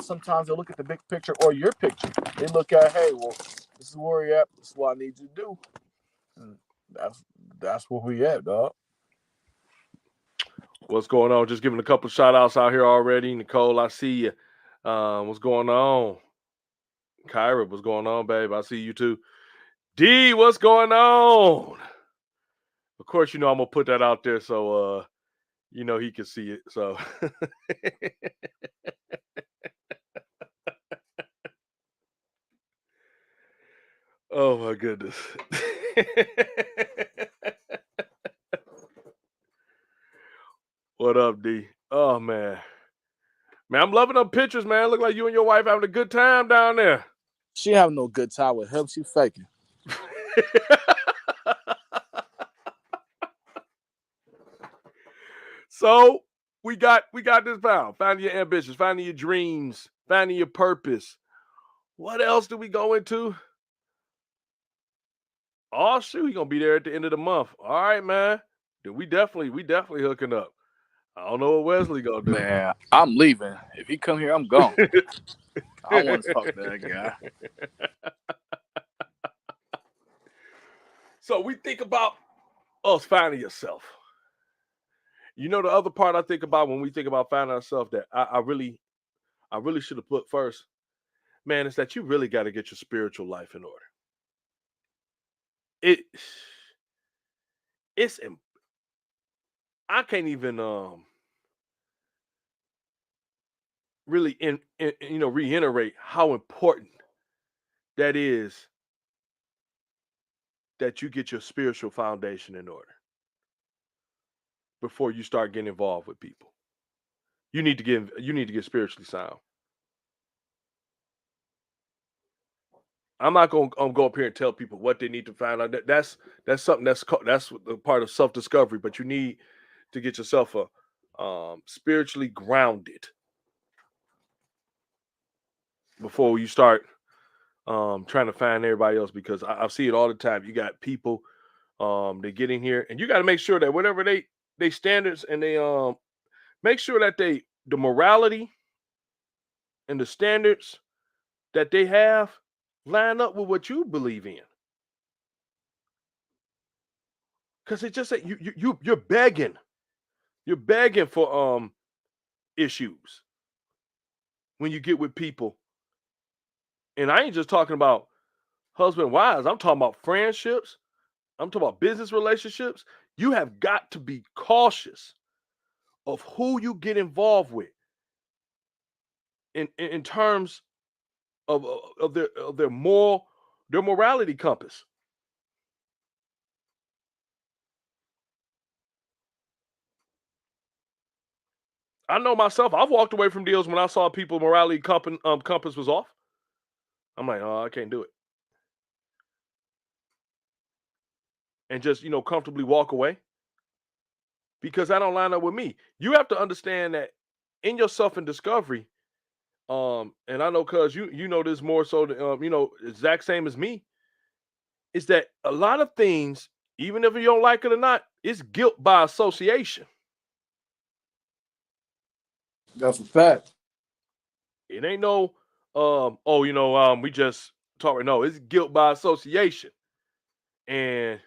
Sometimes they'll look at the big picture or your picture. They look at, hey, well, this is where you're at. This is what I need you to do. And that's where we at, dog. What's going on? Just giving a couple of shout outs out here already. Nicole, I see you. What's going on? Kyra, what's going on, babe? I see you too. D, what's going on? Of course, I'm gonna put that out there so he can see it. So oh my goodness. What up, D? Oh man. Man, I'm loving them pictures, man. Look like you and your wife having a good time down there. She having no good time with him. She faking. So we got this found. Finding your ambitions, finding your dreams, finding your purpose. What else do we go into? Oh shoot, we gonna be there at the end of the month. All right, man. We definitely hooking up. I don't know what Wesley gonna do. Man, I'm leaving. If he come here, I'm gone. I don't want to talk to that guy. So we think about us finding yourself. The other part I think about when we think about finding ourselves that I really should have put first, man, is that you really got to get your spiritual life in order. I can't even really reiterate how important that is that you get your spiritual foundation in order before you start getting involved with people. You need to get spiritually sound. I'm not going to go up here and tell people what they need to find out. That's something that's the part of self-discovery, but you need to get yourself spiritually grounded before you start trying to find everybody else, because I see it all the time. You got people they get in here, and you got to make sure that whatever they standards, and they make sure that the morality and the standards that they have line up with what you believe in. Because it's just that you're begging for issues when you get with people. And I ain't just talking about husband and wives. I'm talking about friendships. I'm talking about business relationships. You have got to be cautious of who you get involved with in terms of their morality compass. I know myself. I've walked away from deals when I saw people morality compass was off. I'm like, oh, I can't do it. And just, comfortably walk away because that don't line up with me. You have to understand that in yourself and discovery, and I know cuz you know this more so than, exact same as me, is that a lot of things, even if you don't like it or not, it's guilt by association. That's a fact. It ain't no we just talk. No, it's guilt by association. And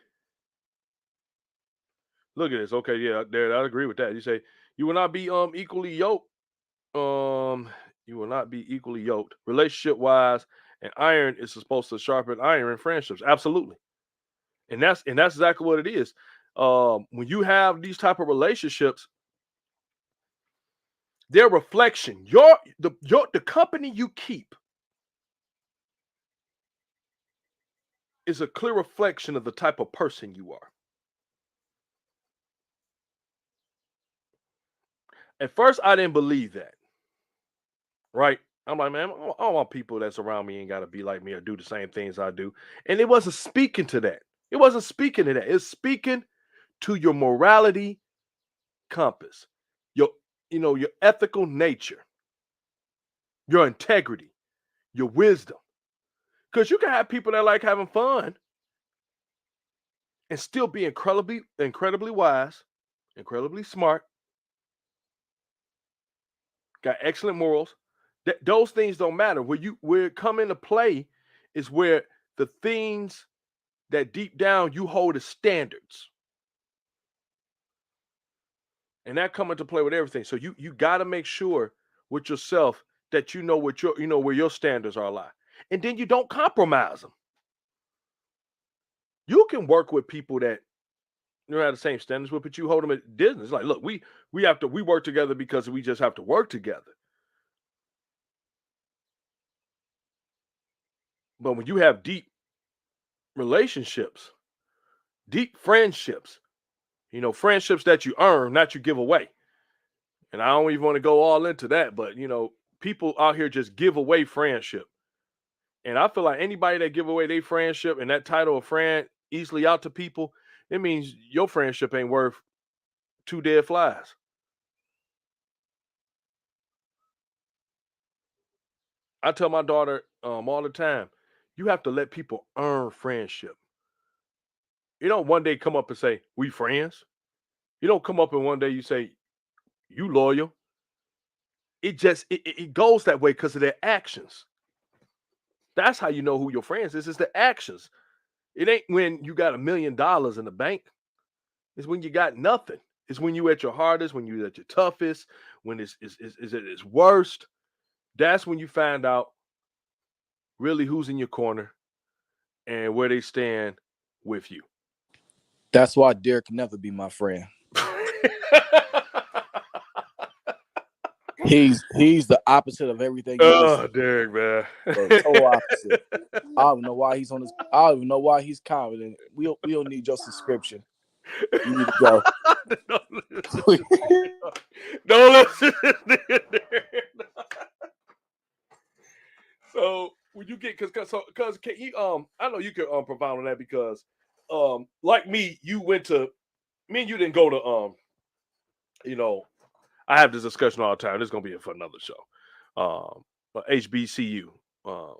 look at this. Okay, yeah, there, I agree with that. You say you will not be equally yoked. You will not be equally yoked, relationship wise, and iron is supposed to sharpen iron in friendships. Absolutely, and that's exactly what it is. when you have these type of relationships, their reflection, the company you keep is a clear reflection of the type of person you are. At first, I didn't believe that. Right? I'm like, man, I don't want people that's around me ain't got to be like me or do the same things I do. And it wasn't speaking to that. It wasn't speaking to that. It's speaking to your morality compass, your, your ethical nature, your integrity, your wisdom. Because you can have people that like having fun and still be incredibly wise, incredibly smart, got excellent morals. Those things don't matter. Where it come into play is where the things that deep down you hold as standards. And that come into play with everything. So you got to make sure with yourself that you know what where your standards are lie. And then you don't compromise them. You can work with people that you don't have the same standards with, but you hold them at business. Like, look, we work together because we just have to work together. But when you have deep relationships, deep friendships, friendships that you earn, not you give away. And I don't even want to go all into that, but people out here just give away friendship. And I feel like anybody that give away their friendship and that title of friend easily out to people, it means your friendship ain't worth 2 dead flies. I tell my daughter all the time, you have to let people earn friendship. You don't one day come up and say, we friends. You don't come up and one day you say, you loyal. It goes that way because of their actions. That's how you know who your friends is the actions. It ain't when you got $1 million in the bank. It's when you got nothing. It's when you at your hardest, when you at your toughest, when it's at its worst. That's when you find out really who's in your corner and where they stand with you. That's why Derek can never be my friend. He's the opposite of everything. Derek, man. The total opposite. I don't know why he's on this. I don't even know why he's confident. We don't need your subscription. You need to go. Don't listen. So when you get because can you I know you can provide on that because like me and you didn't go to I have this discussion all the time. This is gonna be for another show. HBCU.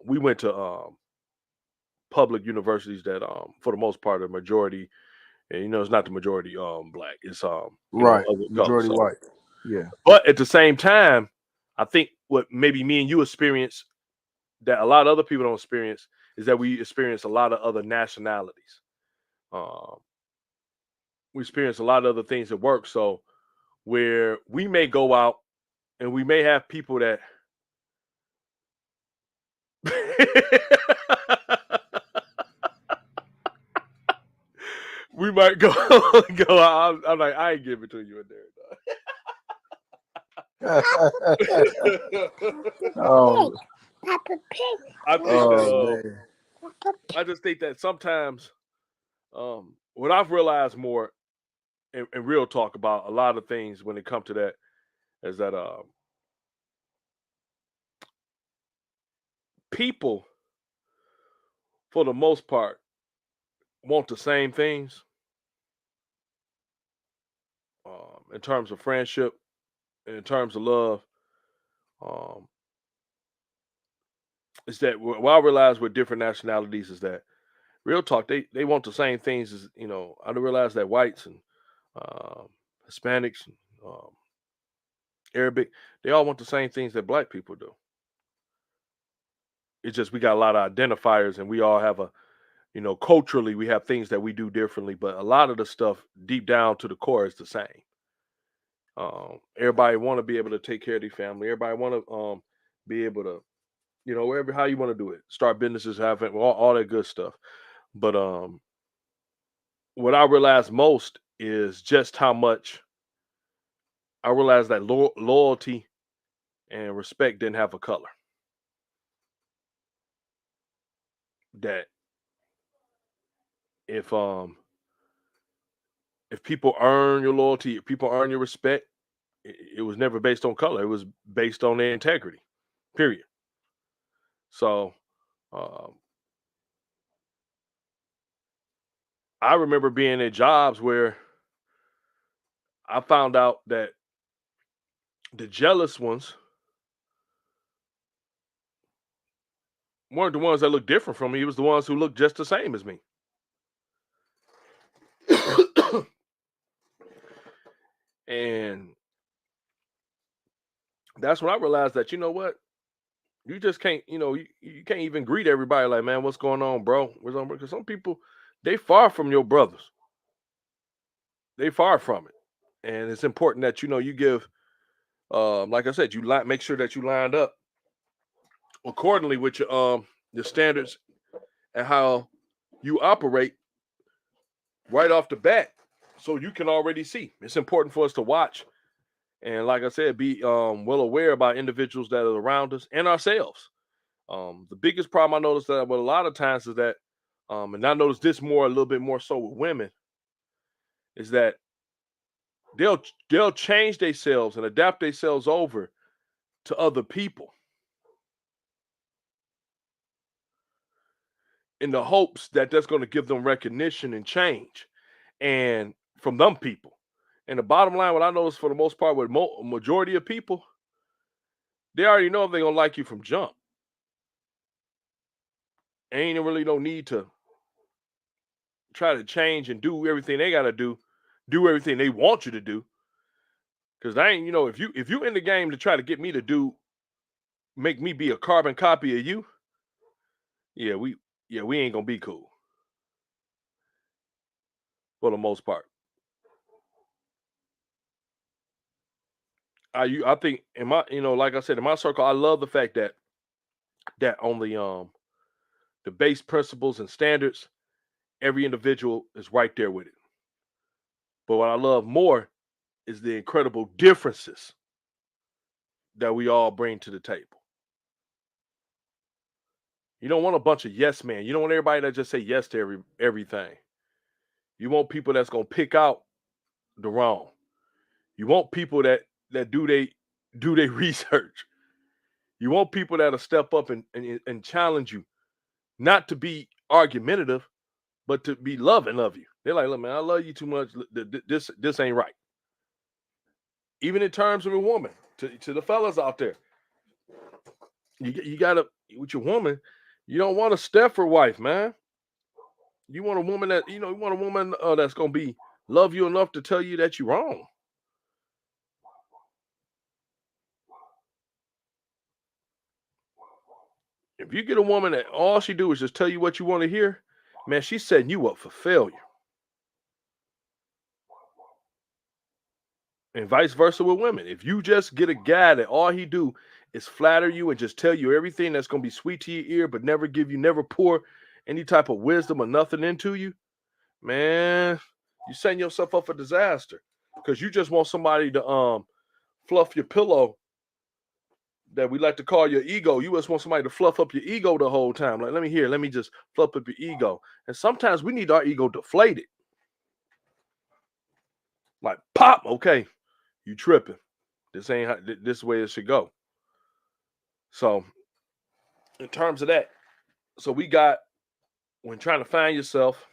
We went to public universities that for the most part are majority, and it's not the majority black. It's right, majority white. Yeah. But at the same time, I think what maybe me and you experience that a lot of other people don't experience is that we experience a lot of other nationalities. We experience a lot of other things at work. So where we may go out and we may have people that we might go out. I'm like, I ain't give it to you in there. Oh, I just think that sometimes what I've realized more in real talk about a lot of things when it comes to that is that people for the most part want the same things in terms of friendship, in terms of love. Is that what I realize with different nationalities is that real talk, they want the same things as I realize that whites and Hispanics and Arabic, they all want the same things that black people do. It's just we got a lot of identifiers and we all have culturally we have things that we do differently, but a lot of the stuff deep down to the core is the same. Everybody want to be able to take care of their family. Everybody want to be able to, wherever how you want to do it, start businesses, have all that good stuff. But what I realize most is just how much I realized that loyalty and respect didn't have a color. That if people earn your loyalty, if people earn your respect, it was never based on color. It was based on their integrity, period. So I remember being at jobs where I found out that the jealous ones weren't the ones that looked different from me. It was the ones who looked just the same as me. And that's when I realized that, you know what? You just can't, you can't even greet everybody like, man, what's going on, bro? Because some people, they far from your brothers. They far from it. And it's important that, you give, like I said, make sure that you lined up accordingly with your standards and how you operate right off the bat, so you can already see. It's important for us to watch and, like I said, be well aware about individuals that are around us and ourselves. The biggest problem I noticed that with a lot of times is that, and I noticed this a little bit more so with women, is that they'll change themselves and adapt themselves over to other people in the hopes that that's going to give them recognition and change, and from them people. And the bottom line, what I noticed for the most part with majority of people, they already know if they're gonna like you from jump. Ain't really no need to try to change and do everything they gotta do everything they want you to do. Because I ain't, if you in the game to try to get me to make me be a carbon copy of you, we ain't gonna be cool for the most part. I think in my, like I said, in my circle, I love the fact that on the base principles and standards, every individual is right there with it. But what I love more is the incredible differences that we all bring to the table. You don't want a bunch of yes men. You don't want everybody that just say yes to everything. You want people that's gonna pick out the wrong. You want people that do they research. You want people that'll step up and challenge you, not to be argumentative, but to be loving of you. They're like, look, man, I love you too much. This ain't right. Even in terms of a woman, to the fellas out there, you gotta, with your woman, you don't want a stepper wife, man. You want a woman that, you want a woman that's gonna be love you enough to tell you that you're wrong. If you get a woman that all she do is just tell you what you want to hear, man, she's setting you up for failure. And vice versa with women. If you just get a guy that all he do is flatter you and just tell you everything that's going to be sweet to your ear, but never pour any type of wisdom or nothing into you, man, you're setting yourself up for disaster. Because you just want somebody to fluff your pillow, that we like to call your ego. You just want somebody to fluff up your ego the whole time. Like, let me just fluff up your ego. And sometimes we need our ego deflated. Like, pop, okay, you tripping. This ain't how, this way it should go. So, in terms of that, so we got, when trying to find yourself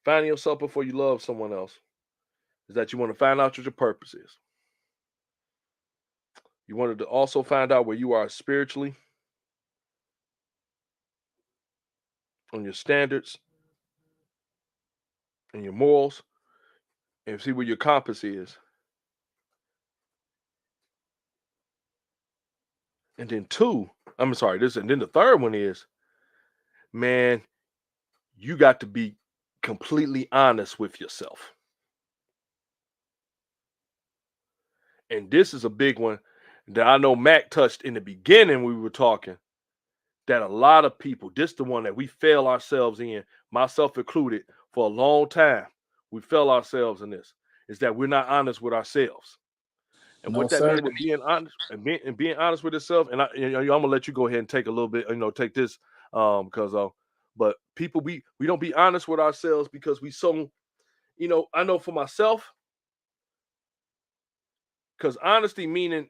before you love someone else, is that you want to find out what your purpose is. You wanted to also find out where you are spiritually, on your standards and your morals, and see where your compass is. And then then the third one is, man, you got to be completely honest with yourself. And this is a big one that I know Mac touched in the beginning. We were talking that a lot of people, this is the one that we fail ourselves in, myself included, for a long time. we fail ourselves in this, is that we're not honest with ourselves. And No, what that sir. means with being honest and being honest with yourself, and I'm gonna let you go ahead and take a little bit, take this, because but people, we don't be honest with ourselves because we so, I know for myself, because honesty meaning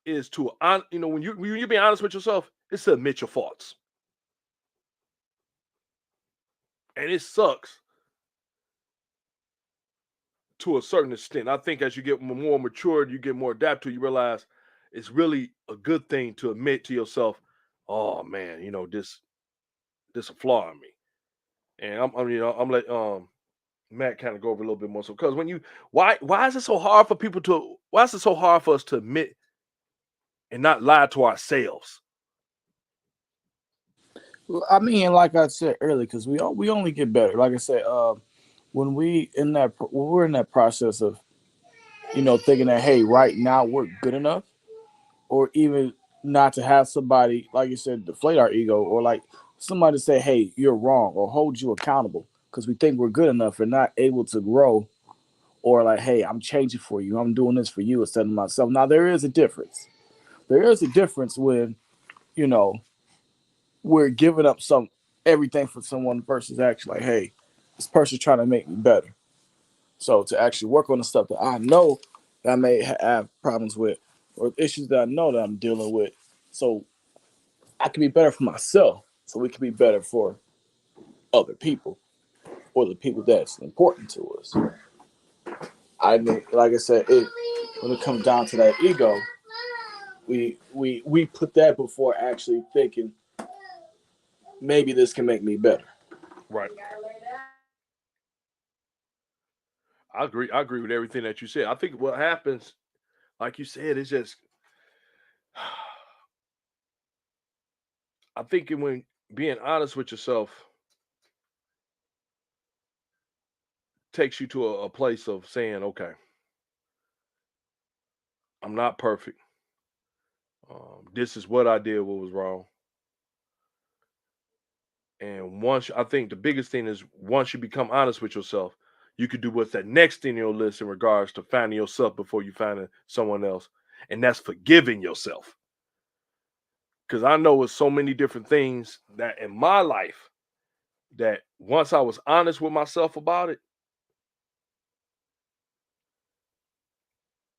is to when you being honest with yourself, it's to admit your faults, and it sucks to a certain extent. I think as you get more matured, you get more adaptable, you realize it's really a good thing to admit to yourself, oh man, this a flaw in me. And I'm let Matt kind of go over a little bit more. So because why is it so hard for people to why is it so hard for us to admit and not lie to ourselves? Well, I mean, like I said earlier, because we only get better. Like I said, when we're in that process of thinking that, hey, right now we're good enough, or even not to have somebody, like you said, deflate our ego, or like somebody to say, hey, you're wrong, or hold you accountable because we think we're good enough and not able to grow, or like, hey, I'm changing for you, I'm doing this for you instead of myself. Now there is a difference. There is a difference when you know we're giving up everything for someone versus actually like, hey, this person's trying to make me better. So to actually work on the stuff that I know that I may have problems with, or issues that I know that I'm dealing with, so I can be better for myself, so we can be better for other people or the people that's important to us. I mean, like I said, when it comes down to that ego, we put that before actually thinking maybe this can make me better. Right. I agree. I agree with everything that you said. I think what happens, like you said, is just I think when being honest with yourself takes you to a place of saying, okay, I'm not perfect. This is what I did, what was wrong. And I think the biggest thing is once you become honest with yourself, you could do what's that next thing in your list in regards to finding yourself before you find someone else. And that's forgiving yourself. Because I know it's so many different things that in my life that once I was honest with myself about it,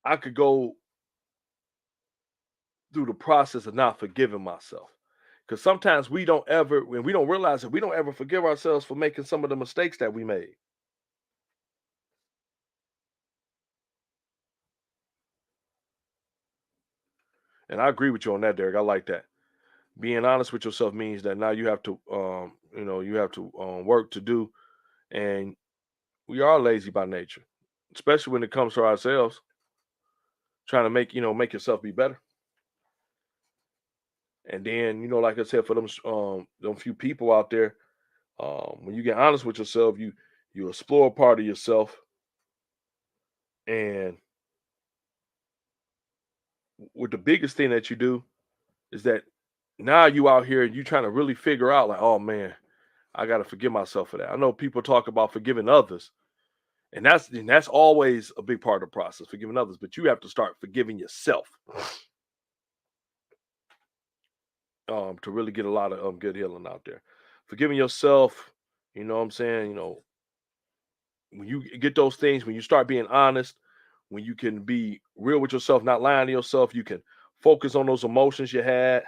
I could go through the process of not forgiving myself. Because sometimes when we don't realize it, we don't ever forgive ourselves for making some of the mistakes that we made. And I agree with you on that, Derek. I like that. Being honest with yourself means that now you have to, work to do. And we are lazy by nature, especially when it comes to ourselves, trying to make yourself be better. And then, like I said, for them few people out there, when you get honest with yourself, you explore a part of yourself, and with the biggest thing that you do is that now you out here and you trying to really figure out like, oh man, I got to forgive myself for that. I know people talk about forgiving others, and that's always a big part of the process, forgiving others. But you have to start forgiving yourself, to really get a lot of good healing out there. Forgiving yourself, you know what I'm saying. When you get those things, when you start being honest, when you can be real with yourself, not lying to yourself, you can focus on those emotions you had.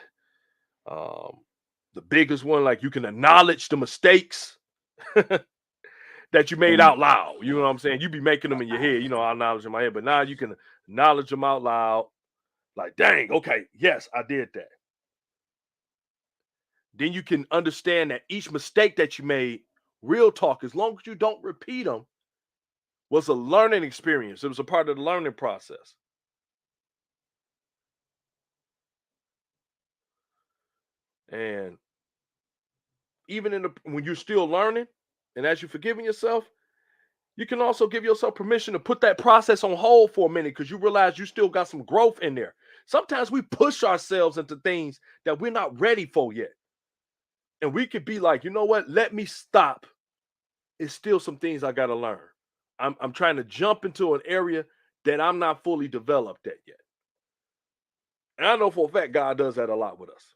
Um, the biggest one, like you can acknowledge the mistakes that you made And out loud. You know what I'm saying? You be making them in your head. I acknowledge in my head, but now you can acknowledge them out loud. Like, dang, okay, yes, I did that. Then you can understand that each mistake that you made, real talk, as long as you don't repeat them, was a learning experience. It was a part of the learning process. And even when you're still learning, and as you're forgiving yourself, you can also give yourself permission to put that process on hold for a minute because you realize you still got some growth in there. Sometimes we push ourselves into things that we're not ready for yet. And we could be like, you know what? Let me stop. It's still some things I got to learn. I'm trying to jump into an area that I'm not fully developed at yet. And I know for a fact God does that a lot with us.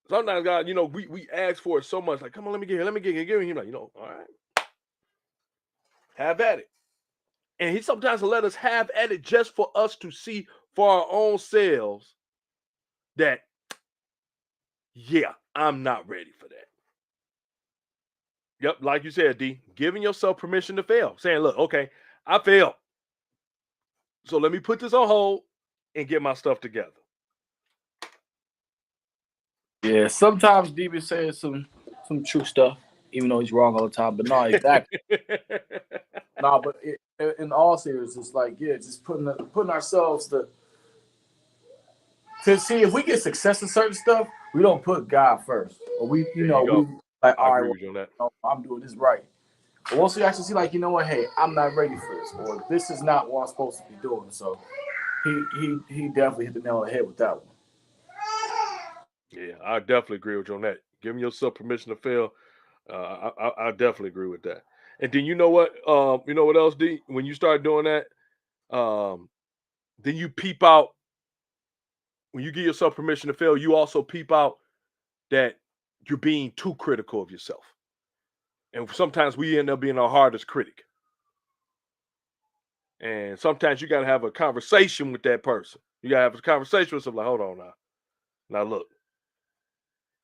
Sometimes God, we ask for it so much, like, come on, let me get here, give me. He's like, all right, have at it. And he sometimes will let us have at it just for us to see for our own selves that, yeah, I'm not ready for that. Yep, like you said, D, giving yourself permission to fail. Saying, look, okay, I failed. So let me put this on hold and get my stuff together. Yeah, sometimes D be saying some true stuff, even though he's wrong all the time. But no, exactly. No, but in all seriousness, like, yeah, just putting ourselves to see if we get success in certain stuff, we don't put God first, or we There you go. like, I all right, agree with you on that. I'm doing this right. But once we actually see, like, you know what, hey, I'm not ready for this, or this is not what I'm supposed to be doing. So he definitely hit the nail on the head with that one. Yeah, I definitely agree with you on that. Giving yourself permission to fail. I definitely agree with that. And then you know what? You know what else, D? When you start doing that, then you peep out. When you give yourself permission to fail, you also peep out that you're being too critical of yourself. And sometimes we end up being our hardest critic. And sometimes you got to have a conversation with that person. You got to have a conversation with someone like, hold on now. Now look,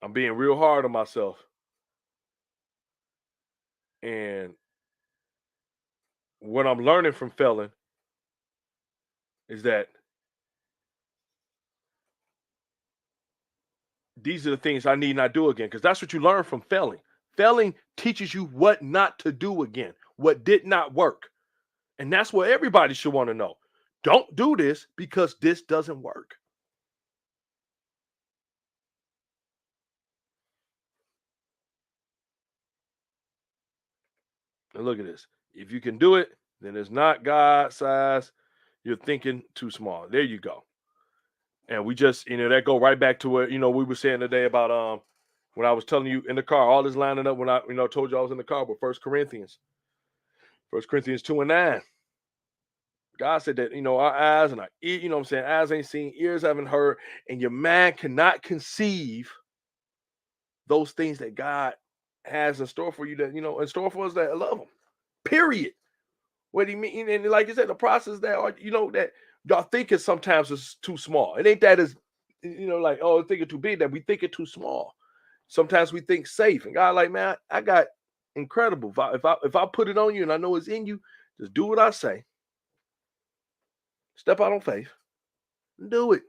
I'm being real hard on myself. And what I'm learning from failing is that these are the things I need not do again. Because that's what you learn from failing. Failing teaches you what not to do again, what did not work. And that's what everybody should want to know. Don't do this because this doesn't work. And look at this. If you can do it, then it's not God size. You're thinking too small. There you go. And we just, that go right back to what, we were saying today about when I was telling you in the car, all this lining up when I, told you I was in the car with First Corinthians 2:9. God said that, our eyes and our ear, eyes ain't seen, ears haven't heard, and your mind cannot conceive those things that God has in store for you that, in store for us that love him. Period. What do you mean? And like you said, the process that that y'all think is sometimes is too small. It ain't that is, like, oh, think it too big, that we think it too small. Sometimes we think safe. And God, like, man, I got incredible. If I put it on you and I know it's in you, just do what I say. Step out on faith and do it.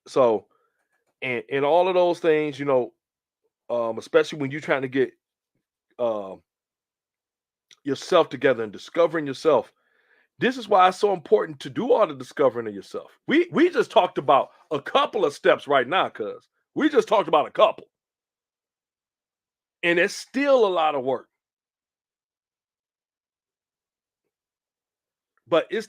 So, and in all of those things, especially when you're trying to get yourself together and discovering yourself. This is why it's so important to do all the discovering of yourself. We just talked about a couple of steps right now, cuz we just talked about a couple. And it's still a lot of work. But it's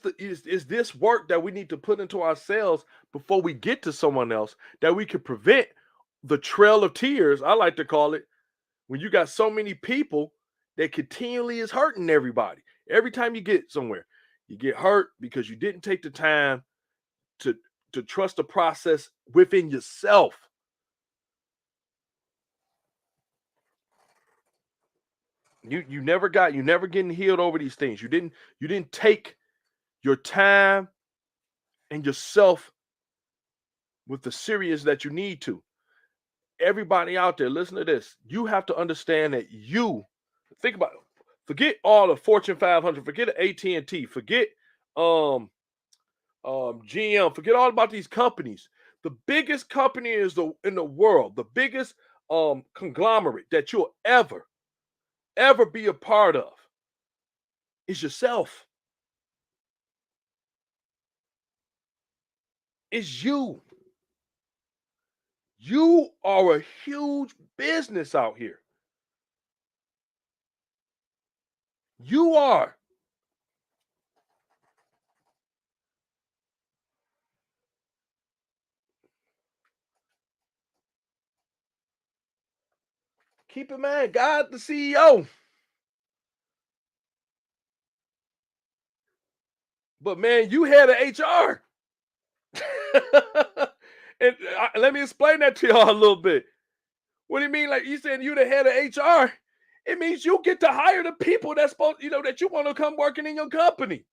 this work that we need to put into ourselves before we get to someone else that we can prevent the trail of tears, I like to call it, when you got so many people that continually is hurting everybody. Every time you get somewhere, you get hurt because you didn't take the time to trust the process within yourself. You never getting healed over these things. You didn't take your time and yourself with the serious that you need to. Everybody out there, listen to this. You have to understand that think about it. Forget all the Fortune 500, forget AT&T, forget GM, forget all about these companies. The biggest company in the world, the biggest conglomerate that you'll ever be a part of is yourself. It's you. You are a huge business out here. You are. Keep in mind, God, the CEO. But man, you head of HR. And let me explain that to y'all a little bit. What do you mean? Like you saying you the head of HR? It means you get to hire the people that's supposed, that you want to come working in your company.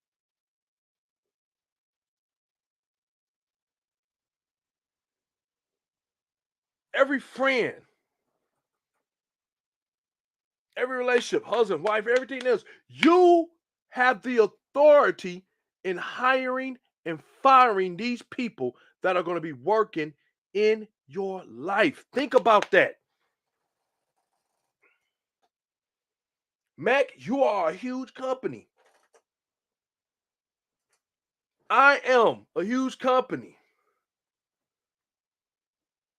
Every friend, every relationship, husband, wife, everything else, you have the authority in hiring and firing these people that are going to be working in your life. Think about that. Mac, you are a huge company. I am a huge company.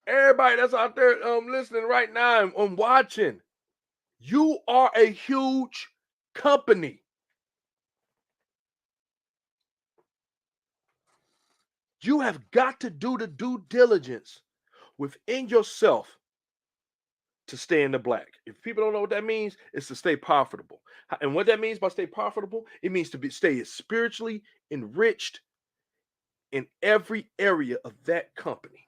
Everybody that's out there listening right now and watching, you are a huge company. You have got to do the due diligence within yourself to stay in the black. If people don't know what that means, it's to stay profitable. And what that means by stay profitable, it means to stay spiritually enriched in every area of that company.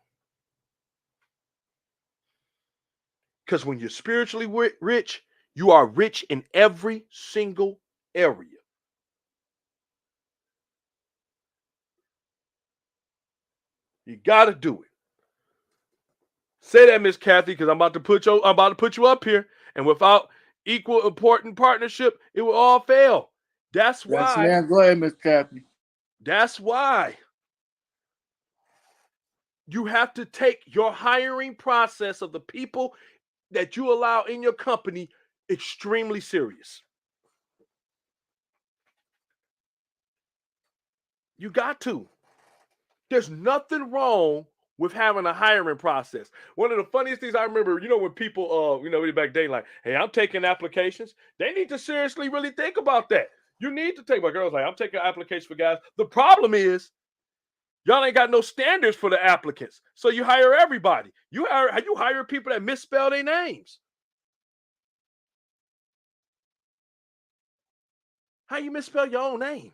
Because when you're spiritually rich, you are rich in every single area. You got to do it. Say that, Miss Kathy, because I'm about to put you up here, and without equal important partnership, it will all fail. That's why. Yes, man. Go ahead, Miss Kathy. That's why you have to take your hiring process of the people that you allow in your company extremely serious. You got to. There's nothing wrong with having a hiring process. One of the funniest things I remember, when people, back then, like, hey, I'm taking applications. They need to seriously really think about that. You need to take, my girl's like, I'm taking applications for guys. The problem is, y'all ain't got no standards for the applicants. So you hire everybody. You hire people that misspell their names. How you misspell your own name?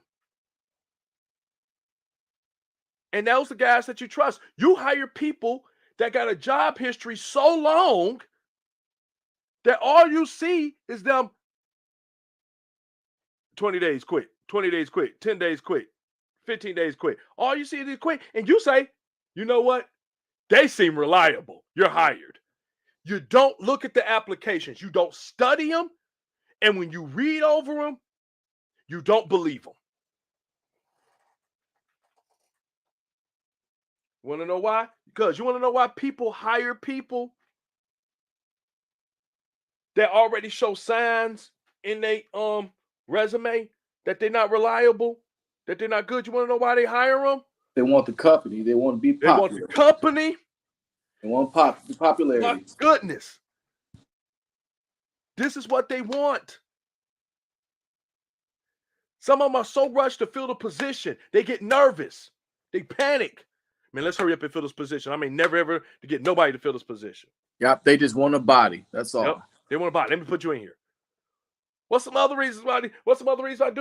And those are the guys that you trust. You hire people that got a job history so long that all you see is them 20 days quit, 20 days quit, 10 days quit, 15 days quit. All you see is quit. And you say, you know what? They seem reliable. You're hired. You don't look at the applications. You don't study them. And when you read over them, you don't believe them. Want to know why? Because you want to know why people hire people that already show signs in their resume that they're not reliable, that they're not good. You want to know why they hire them? They want the company. They want to be popular. They want the company. They want popularity. My goodness. This is what they want. Some of them are so rushed to fill the position. They get nervous. They panic. Man, let's hurry up and fill this position. I mean, never ever to get nobody to fill this position. Yep, they just want a body. That's all. Yep, they want a body. Let me put you in here. What's some other reasons why I do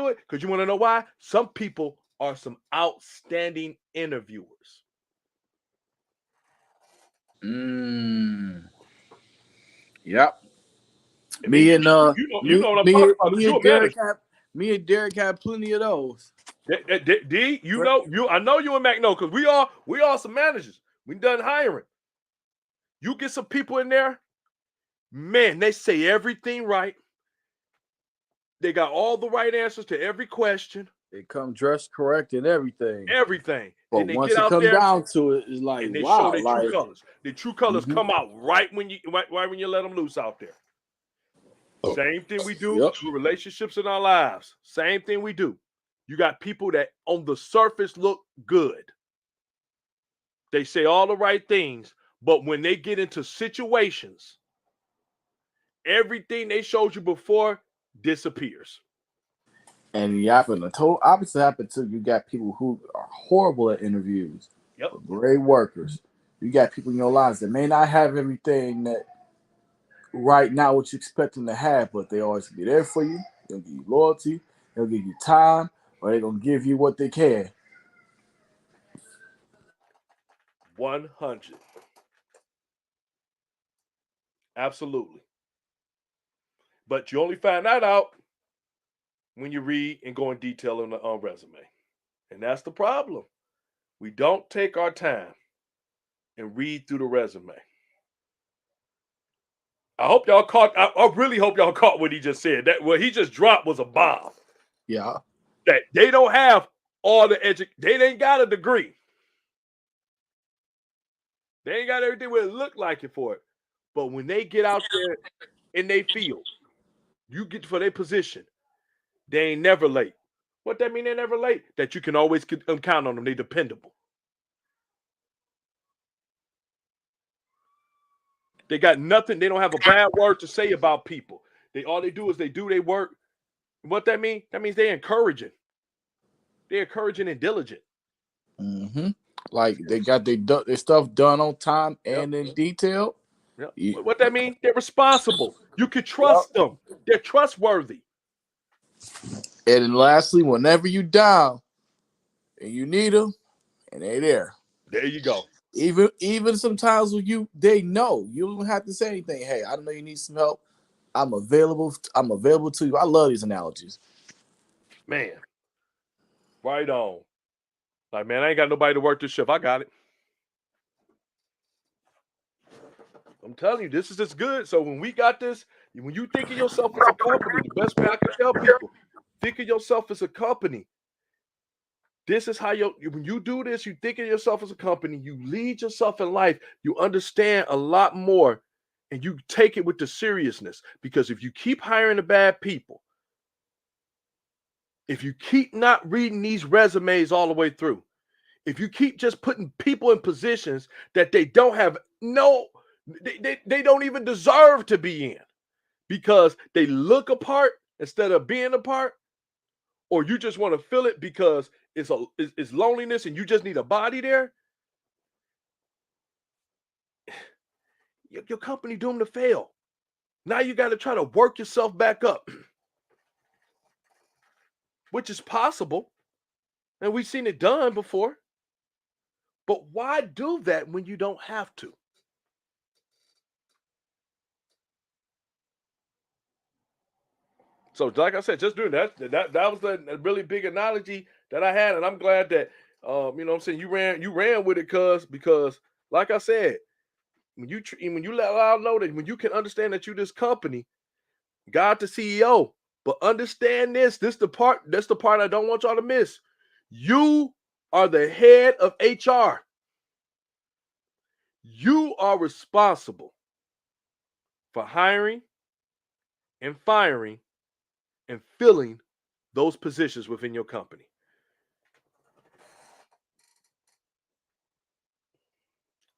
it? Because you want to know why? Some people are some outstanding interviewers. Yep. Me and Derek had plenty of those. D, I know you and Mac know, because we all some managers. We done hiring. You get some people in there, man, they say everything right. They got all the right answers to every question. They come dressed correct and everything. Everything. But and once it comes down to it, it's like, and they wow, show their true colors. The true colors come out right when you let them loose out there. Same thing we do with relationships in our lives. Same thing we do. You got people that on the surface look good. They say all the right things, but when they get into situations, everything they showed you before disappears. And the total opposite happened too. You got people who are horrible at interviews. Yep. Great workers. You got people in your lives that may not have everything that right now what you expect them to have, but they always be there for you. They'll give you loyalty. They'll give you time. or they're gonna give you what they can. 100. Absolutely. But you only find that out when you read and go in detail on the resume. And that's the problem. We don't take our time and read through the resume. I hope y'all caught. I really hope y'all caught what he just said. That what he just dropped was a bomb. Yeah. That they don't have all the they ain't got a degree. They ain't got everything where it look like it for it. But when they get out there in their field, you get for their position, they ain't never late. What that mean? They're never late. That you can always count on them. They dependable. They got nothing. They don't have a bad word to say about people. All they do is they do their work. What that mean? That means they're encouraging. They're encouraging and diligent. Mm-hmm. Like they got their stuff done on time and in detail. Yep. What that mean? They're responsible. You can trust them. They're trustworthy. And then lastly, whenever you down and you need them, and they there. There you go. Even sometimes when they know you don't have to say anything. Hey, I know you need some help. I'm available to you. I love these analogies. Man, right on. Like, man, I ain't got nobody to work this shift. I got it. I'm telling you, this is just good. So when we got this, when you think of yourself as a company, the best way I can tell people, think of yourself as a company. This is how when you do this, you think of yourself as a company, you lead yourself in life, you understand a lot more, and you take it with the seriousness. Because if you keep hiring the bad people, if you keep not reading these resumes all the way through, if you keep just putting people in positions that they don't have they don't even deserve to be in because they look apart instead of being apart, or you just want to fill it because it's loneliness and you just need a body there, your company doomed to fail. Now you got to try to work yourself back up, which is possible. And we've seen it done before. But why do that when you don't have to? So, like I said, just doing that was the really big analogy that I had, and I'm glad that you know what I'm saying, you ran with it, because like I said, when you let out know that when you can understand that you this company, God the CEO, but understand that's the part I don't want y'all to miss. You are the head of HR. You are responsible for hiring and firing and filling those positions within your company.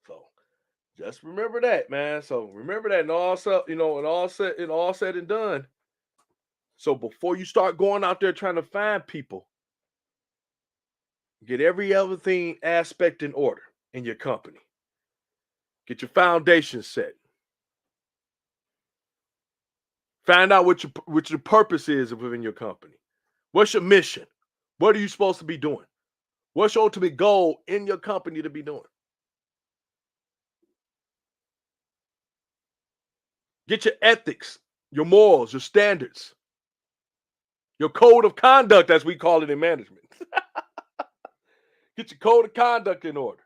So just remember that, man. So remember that, and all said and done. So before you start going out there trying to find people, get every other aspect in order in your company. Get your foundation set. Find out what your purpose is within your company. What's your mission? What are you supposed to be doing? What's your ultimate goal in your company to be doing? Get your ethics, your morals, your standards, your code of conduct, as we call it in management. Get your code of conduct in order.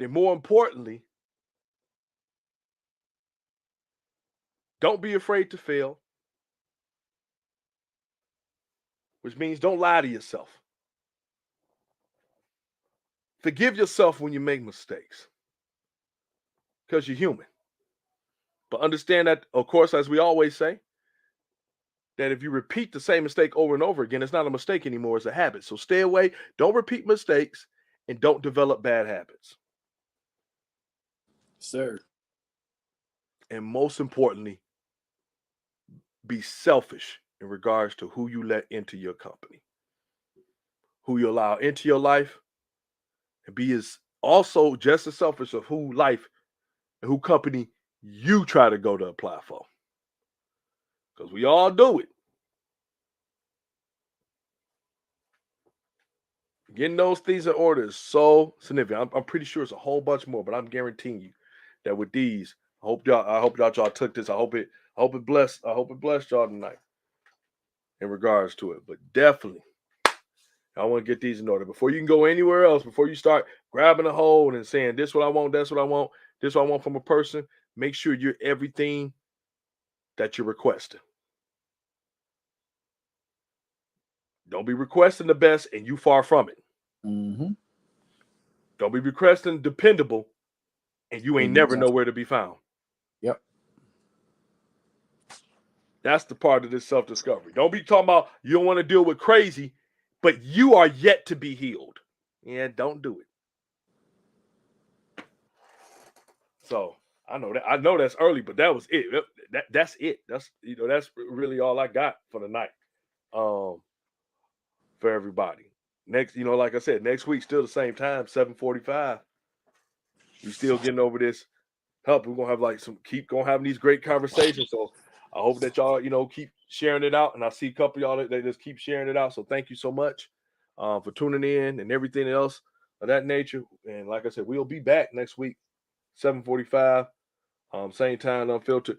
Then more importantly, don't be afraid to fail, which means don't lie to yourself. Forgive yourself when you make mistakes, because you're human. But understand that, of course, as we always say, that if you repeat the same mistake over and over again, it's not a mistake anymore, it's a habit. So stay away, don't repeat mistakes, and don't develop bad habits. Sir. And most importantly, be selfish in regards to who you let into your company, who you allow into your life, and be also just as selfish of who life and who company you try to go to apply for. Because we all do it. Getting those things in order is so significant. I'm pretty sure it's a whole bunch more, but I'm guaranteeing you that with these, I hope y'all took this. I hope it blessed y'all tonight in regards to it. But definitely, I want to get these in order before you can go anywhere else. Before you start grabbing a hold and saying this what I want, that's what I want, this what I want from a person. Make sure you're everything that you're requesting. Don't be requesting the best and you far from it. Mm-hmm. Don't be requesting dependable and you ain't never nowhere to be found. Yep. That's the part of this self-discovery. Don't be talking about you don't want to deal with crazy, but you are yet to be healed. Yeah, don't do it. So I know that's early, but that was it. That's it. That's that's really all I got for the night. For everybody. Next, like I said, next week still the same time, 7:45. We still getting over this help. We're gonna have keep having these great conversations. So I hope that y'all, keep sharing it out. And I see a couple of y'all that just keep sharing it out. So thank you so much for tuning in and everything else of that nature. And like I said, we'll be back next week, 7:45, same time, Unfiltered.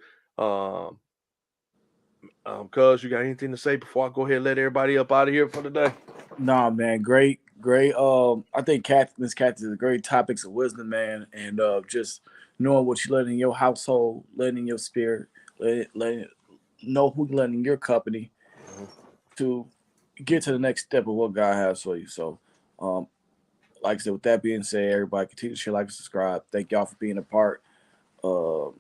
Cuz you got anything to say before I go ahead and let everybody up out of here for the day? Nah, man, great. I think Miss Kathy is great topics of wisdom, man, and just knowing what you let in your household, letting in your spirit, letting know who you let in your company to get to the next step of what God has for you. So, like I said, with that being said, everybody continue to share, like, and subscribe. Thank y'all for being a part of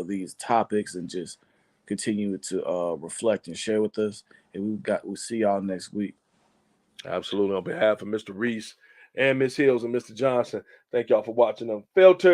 these topics and just continue to reflect and share with us. And we'll see y'all next week. Absolutely. On behalf of Mr. Reese and Miss Hills and Mr. Johnson, thank y'all for watching Unfiltered.